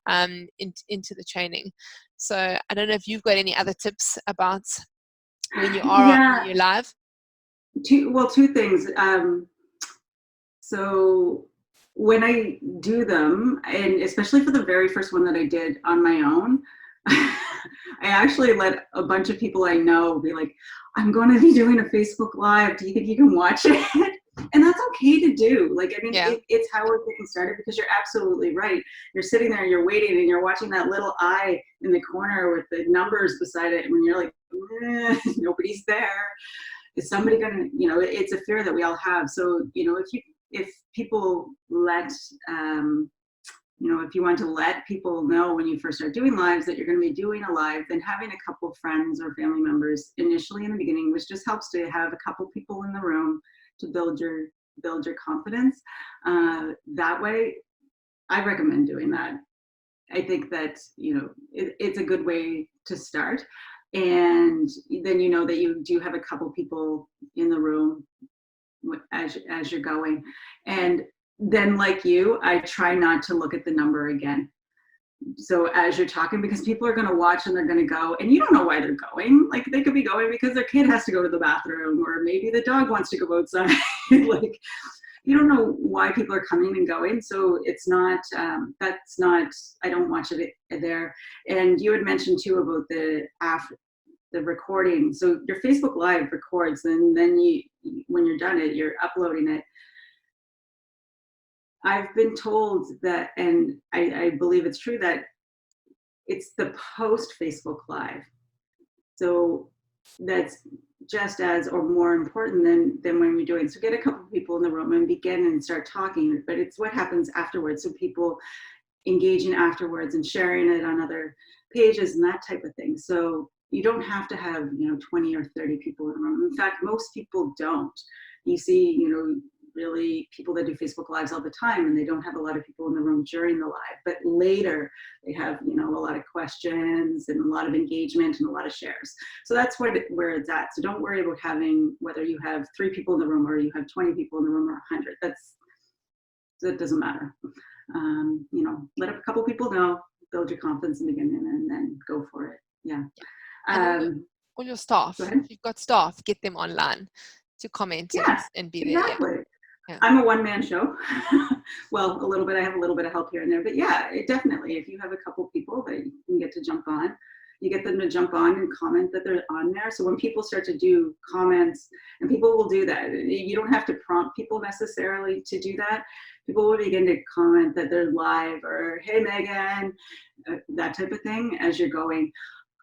into the training. So I don't know if you've got any other tips about when you are on your live. Two things. So when I do them, and especially for the very first one that I did on my own, I actually let a bunch of people I know be like, I'm going to be doing a Facebook Live. Do you think you can watch it? And that's okay to do. Like, I mean, it's how we're getting started, because you're absolutely right. You're sitting there, you're waiting, and you're watching that little eye in the corner with the numbers beside it. And when you're like, nobody's there. Is somebody going to, it's a fear that we all have. So, if people let, if you want to let people know when you first start doing lives that you're going to be doing a live, then having a couple friends or family members initially in the beginning, which just helps to have a couple people in the room to build your confidence. That way, I recommend doing that. I think that, it's a good way to start. And then that you do have a couple people in the room as you're going. And then, like you, I try not to look at the number again. So as you're talking, because people are going to watch and they're going to go, and you don't know why they're going. Like, they could be going because their kid has to go to the bathroom, or maybe the dog wants to go outside. Like, you don't know why people are coming and going. So it's not, that's not, I don't watch it there. And you had mentioned too about the recording. So your Facebook Live records, and then when you're done it, you're uploading it. I've been told that, and I believe it's true, that it's the post Facebook Live. So that's just as or more important than when we're doing. So get a couple of people in the room and begin and start talking, but it's what happens afterwards. So people engaging afterwards and sharing it on other pages and that type of thing. So you don't have to have, 20 or 30 people in the room. In fact, most people don't. You see, really people that do Facebook Lives all the time, and they don't have a lot of people in the room during the live, but later they have, a lot of questions and a lot of engagement and a lot of shares. So that's where it's at. So don't worry about having, whether you have 3 people in the room or you have 20 people in the room or 100. That doesn't matter. Let a couple people know, build your confidence in the beginning, and then go for it. Yeah. All your staff, if you've got staff, get them online to comment and be there. Exactly. Yeah. I'm a one-man show. Well, a little bit. I have a little bit of help here and there, but yeah, definitely. If you have a couple people that you can get to jump on, you get them to jump on and comment that they're on there. So when people start to do comments, and people will do that, you don't have to prompt people necessarily to do that. People will begin to comment that they're live, or hey Megan, that type of thing as you're going.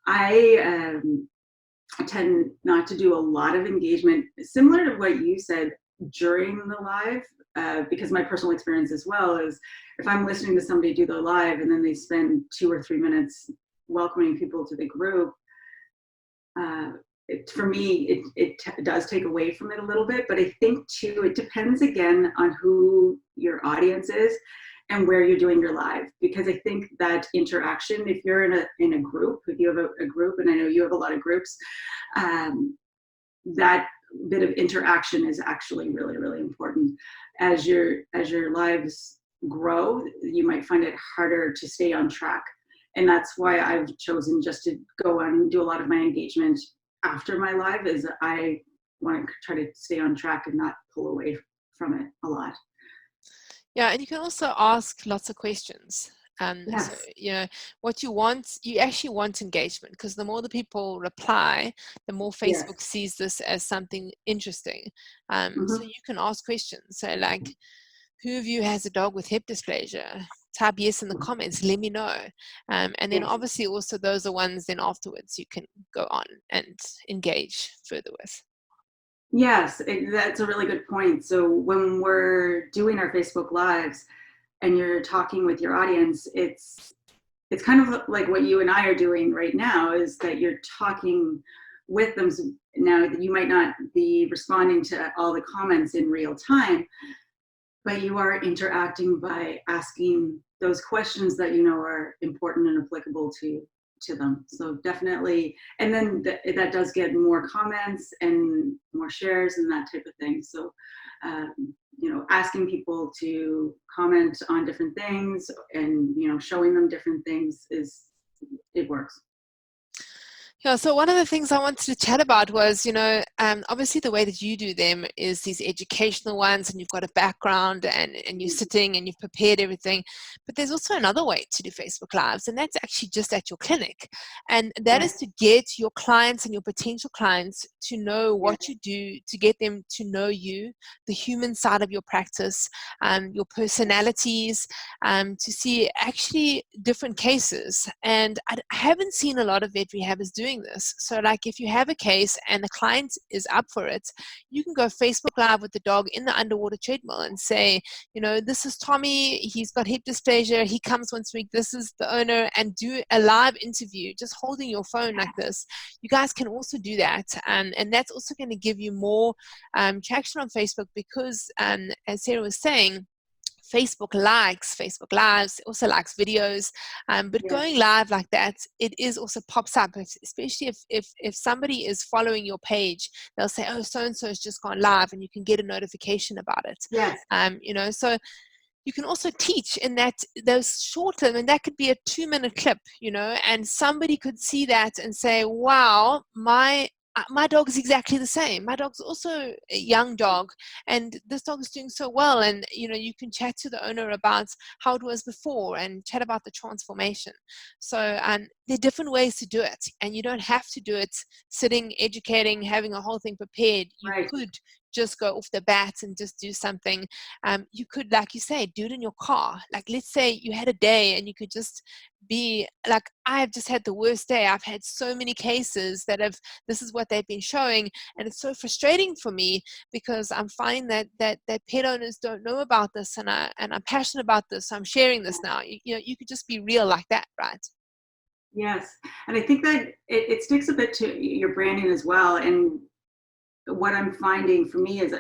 I tend not to do a lot of engagement, similar to what you said, during the live, because my personal experience as well is, if I'm listening to somebody do their live and then they spend 2 or 3 minutes welcoming people to the group, for me, it does take away from it a little bit. But I think too, it depends again on who your audience is and where you're doing your live, because I think that interaction, if you're in a group, if you have a group, and I know you have a lot of groups, that bit of interaction is actually really, really important. As your lives grow, you might find it harder to stay on track. And that's why I've chosen just to go on and do a lot of my engagement after my live, is I want to try to stay on track and not pull away from it a lot. Yeah, and you can also ask lots of questions. Yes. So, what you actually want engagement, because the more the people reply, the more Facebook sees this as something interesting. So you can ask questions. So like, who of you has a dog with hip dysplasia? Type yes in the comments, let me know. And then obviously also those are ones then afterwards you can go on and engage further with. Yes, that's a really good point. So when we're doing our Facebook Lives and you're talking with your audience, it's kind of like what you and I are doing right now, is that you're talking with them. Now, you might not be responding to all the comments in real time, but you are interacting by asking those questions that are important and applicable to them. So definitely, and then that does get more comments and more shares and that type of thing. So asking people to comment on different things and showing them different things, it works. Yeah, so one of the things I wanted to chat about was, obviously the way that you do them is these educational ones, and you've got a background and you're sitting and you've prepared everything. But there's also another way to do Facebook Lives, and that's actually just at your clinic. And that is to get your clients and your potential clients to know what you do, to get them to know you, the human side of your practice, your personalities, to see actually different cases. And I haven't seen a lot of vet rehabbers doing this. So like, if you have a case and the client is up for it, you can go Facebook Live with the dog in the underwater treadmill and say, this is Tommy, he's got hip dysplasia, he comes once a week, this is the owner, and do a live interview just holding your phone like this. You guys can also do that, and that's also going to give you more traction on Facebook, because as Sarah was saying, Facebook likes Facebook Lives, also likes videos, but going live like that, it is also pops up, especially if somebody is following your page, they'll say, oh, so-and-so has just gone live, and you can get a notification about it. Yes. So you can also teach in those short, that could be a 2-minute clip, and somebody could see that and say, wow, my my dog is exactly the same. My dog's also a young dog, and this dog is doing so well. And you can chat to the owner about how it was before and chat about the transformation. So there are different ways to do it, and you don't have to do it sitting, educating, having a whole thing prepared. You Right. could just go off the bat and just do something. You could, like you say, do it in your car. Like, let's say you had a day and you could just be like, I've just had the worst day. I've had so many cases this is what they've been showing, and it's so frustrating for me because I'm finding that pet owners don't know about this, and I'm passionate about this, so I'm sharing this now. You could just be real like that, right? Yes, and I think that it sticks a bit to your branding as well. And what I'm finding for me is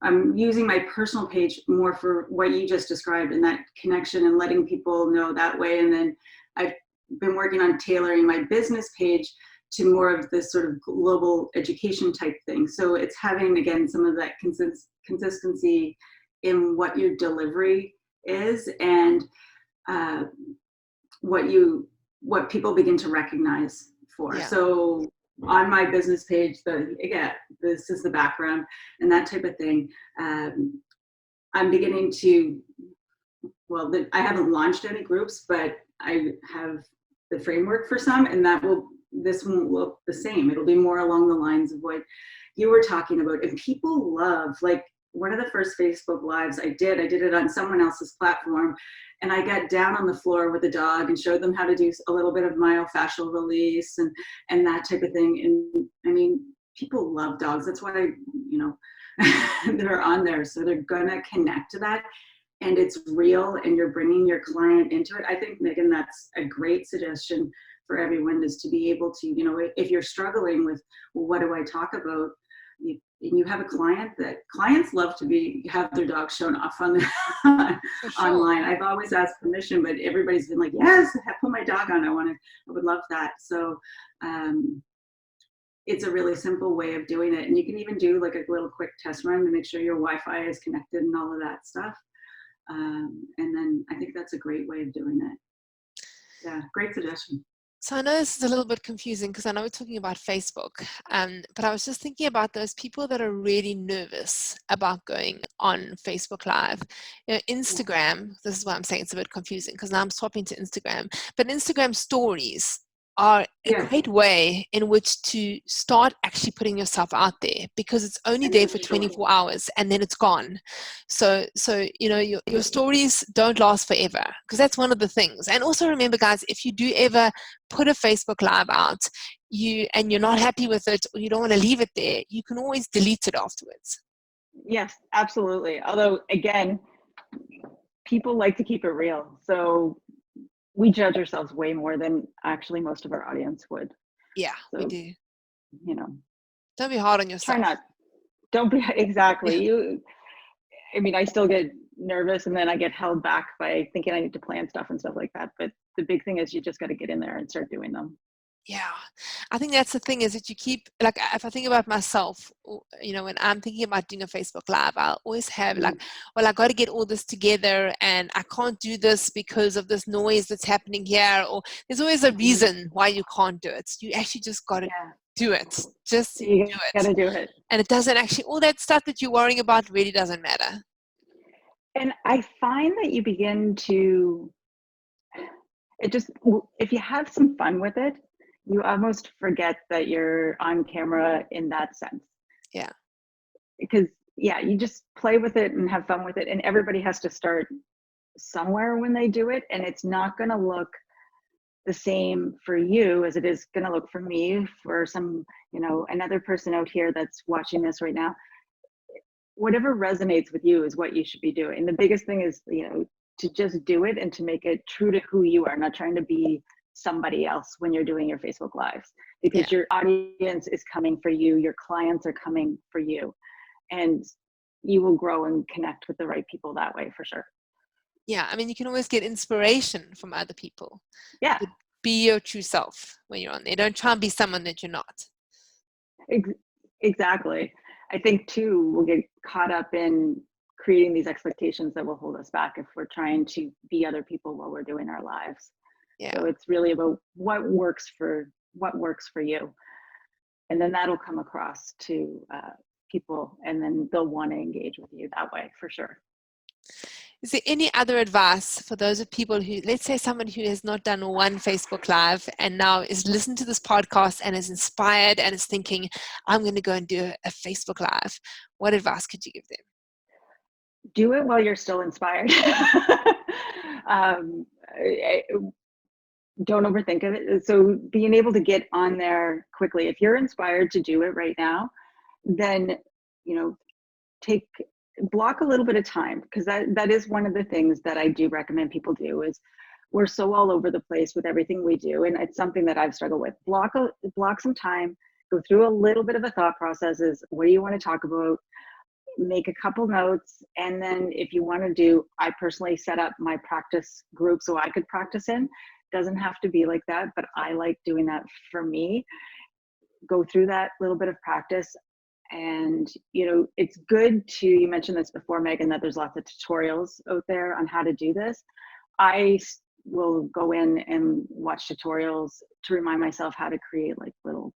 I'm using my personal page more for what you just described, and that connection and letting people know that way. And then I've been working on tailoring my business page to more of this sort of global education type thing. So it's having, again, some of that consistency in what your delivery is, and what people begin to recognize for. Yeah. So on my business page, this is the background and that type of thing. I'm beginning to, I haven't launched any groups, but I have the framework for some, and this won't look the same. It'll be more along the lines of what you were talking about. And people love, like, one of the first Facebook Lives I did it on someone else's platform. And I got down on the floor with a dog and showed them how to do a little bit of myofascial release and that type of thing. And I mean, people love dogs. That's why, they're on there. So they're going to connect to that. And it's real, and you're bringing your client into it. I think, Megan, that's a great suggestion for everyone, is to be able to, if you're struggling with, well, what do I talk about? You have a client that clients love to have their dog shown off on the online. I've always asked permission, but everybody's been like, yes, put my dog on. I would love that. So it's a really simple way of doing it. And you can even do like a little quick test run to make sure your Wi-Fi is connected and all of that stuff. And then I think that's a great way of doing it. Yeah, great suggestion. So I know this is a little bit confusing because I know we're talking about Facebook, but I was just thinking about those people that are really nervous about going on Facebook Live. Instagram, this is why I'm saying it's a bit confusing, because now I'm swapping to Instagram, but Instagram stories are a great way in which to start actually putting yourself out there, because it's only there for 24 hours and then it's gone. So your stories don't last forever, because that's one of the things. And also remember, guys, if you do ever put a Facebook Live out and you're not happy with it, or you don't want to leave it there, you can always delete it afterwards. Yes, absolutely. Although, again, people like to keep it real. So we judge ourselves way more than actually most of our audience would. Yeah, so, we do. Don't be hard on yourself. Don't be, exactly. I still get nervous, and then I get held back by thinking I need to plan stuff and stuff like that. But the big thing is you just got to get in there and start doing them. Yeah, I think that's the thing, is that you keep, like, if I think about myself, when I'm thinking about doing a Facebook Live, I'll always have I got to get all this together, and I can't do this because of this noise that's happening here, or there's always a reason why you can't do it. You actually just got to do it. Just do it. Got to do it. And it doesn't actually, all that stuff that you're worrying about really doesn't matter. And I find that you begin to, if you have some fun with it, you almost forget that you're on camera in that sense. Yeah. Because, you just play with it and have fun with it. And everybody has to start somewhere when they do it. And it's not going to look the same for you as it is going to look for me, for some, another person out here that's watching this right now. Whatever resonates with you is what you should be doing. The biggest thing is, to just do it and to make it true to who you are, not trying to be somebody else when you're doing your Facebook Lives, because your audience is coming for you, your clients are coming for you, and you will grow and connect with the right people that way, for sure. Yeah, you can always get inspiration from other people. Yeah. But be your true self when you're on there. Don't try and be someone that you're not. Exactly. I think too, we'll get caught up in creating these expectations that will hold us back if we're trying to be other people while we're doing our lives. Yeah. So it's really about what works for you. And then that'll come across to people, and then they'll want to engage with you that way for sure. Is there any other advice for those of people who, let's say someone who has not done one Facebook Live and now is listening to this podcast and is inspired and is thinking, I'm going to go and do a Facebook Live. What advice could you give them? Do it while you're still inspired. Don't overthink it. So being able to get on there quickly, if you're inspired to do it right now, then, block a little bit of time, because that is one of the things that I do recommend people do. Is we're so all over the place with everything we do, and it's something that I've struggled with. Block some time, go through a little bit of a thought process. Is what do you want to talk about? Make a couple notes, and then if you want to do, I personally set up my practice group so I could practice in. Doesn't have to be like that, but I like doing that for me. Go through that little bit of practice. And, it's good to, you mentioned this before, Megan, that there's lots of tutorials out there on how to do this. I will go in and watch tutorials to remind myself how to create like little,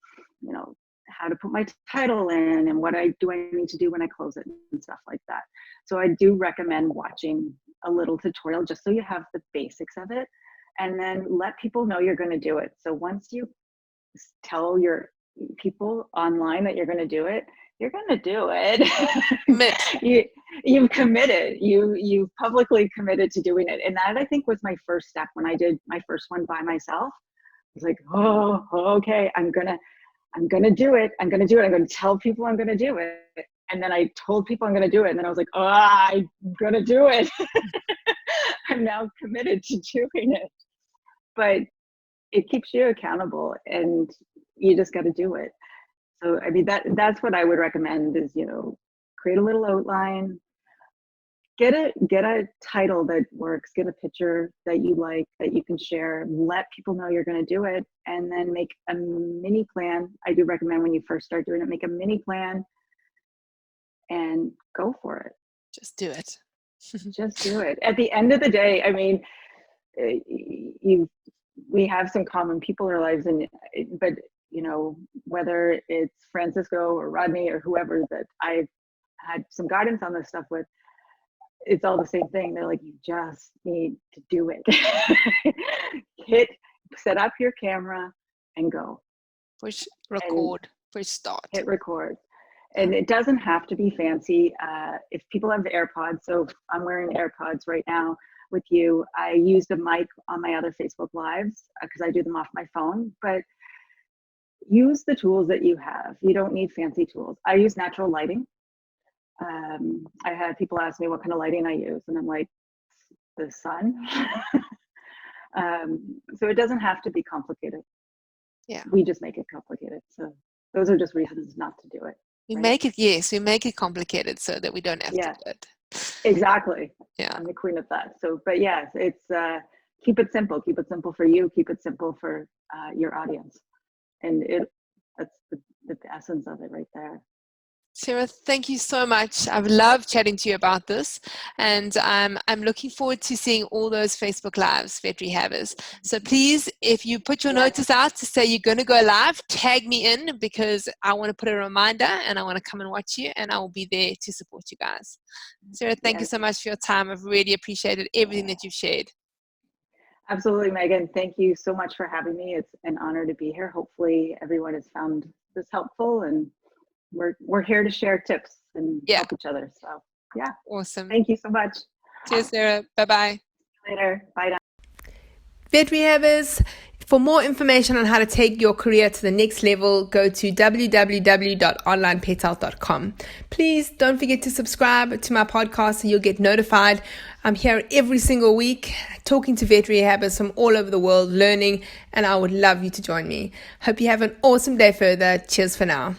how to put my title in and what I need to do when I close it and stuff like that. So I do recommend watching a little tutorial just so you have the basics of it, and then let people know you're going to do it. So once you tell your people online that you're going to do it, you're going to do it. You've committed. You've publicly committed to doing it. And that, I think, was my first step when I did my first one by myself. I was like, oh, okay, I'm going to do it. I'm going to do it. I'm going to tell people I'm going to do it. And then I told people I'm going to do it. And then I was like, I'm going to do it. I'm now committed to doing it. But it keeps you accountable, and you just got to do it. So, I mean, that's what I would recommend is, create a little outline, get a title that works, get a picture that you like, that you can share, let people know you're going to do it, and then make a mini plan. I do recommend when you first start doing it, make a mini plan and go for it. Just do it. Just do it. At the end of the day, I mean, we have some common people in our lives, but whether it's Francisco or Rodney or whoever that I've had some guidance on this stuff with, it's all the same thing. They're like, you just need to do it. Set up your camera and go. Push record, push start. Hit record. And it doesn't have to be fancy. If people have AirPods, so I'm wearing AirPods right now with you. I used a mic on my other Facebook Lives because I do them off my phone, but use the tools that you have. You don't need fancy tools. I use natural lighting. I had people ask me what kind of lighting I use, and I'm like, the sun. So it doesn't have to be complicated. Yeah. We just make it complicated. So those are just reasons not to do it. We make it complicated so that we don't have to do it. Exactly. Yeah. I'm the queen of that. So, but yes, it's keep it simple. Keep it simple for you. Keep it simple for your audience. And that's the essence of it right there. Sarah, thank you so much. I've loved chatting to you about this, and I'm looking forward to seeing all those Facebook Lives, Vet Rehabbers. So please, if you put your notice out to say you're going to go live, tag me in, because I want to put a reminder and I want to come and watch you, and I will be there to support you guys. Sarah, thank you so much for your time. I've really appreciated everything that you've shared. Absolutely, Megan. Thank you so much for having me. It's an honor to be here. Hopefully everyone has found this helpful, and we're here to share tips and help each other. So yeah. Awesome. Thank you so much. Cheers, Sarah. Bye-bye. Later. Bye now. Vet Rehabbers, for more information on how to take your career to the next level, go to www.onlinepethealth.com. Please don't forget to subscribe to my podcast so you'll get notified. I'm here every single week talking to vet rehabbers from all over the world, learning, and I would love you to join me. Hope you have an awesome day further. Cheers for now.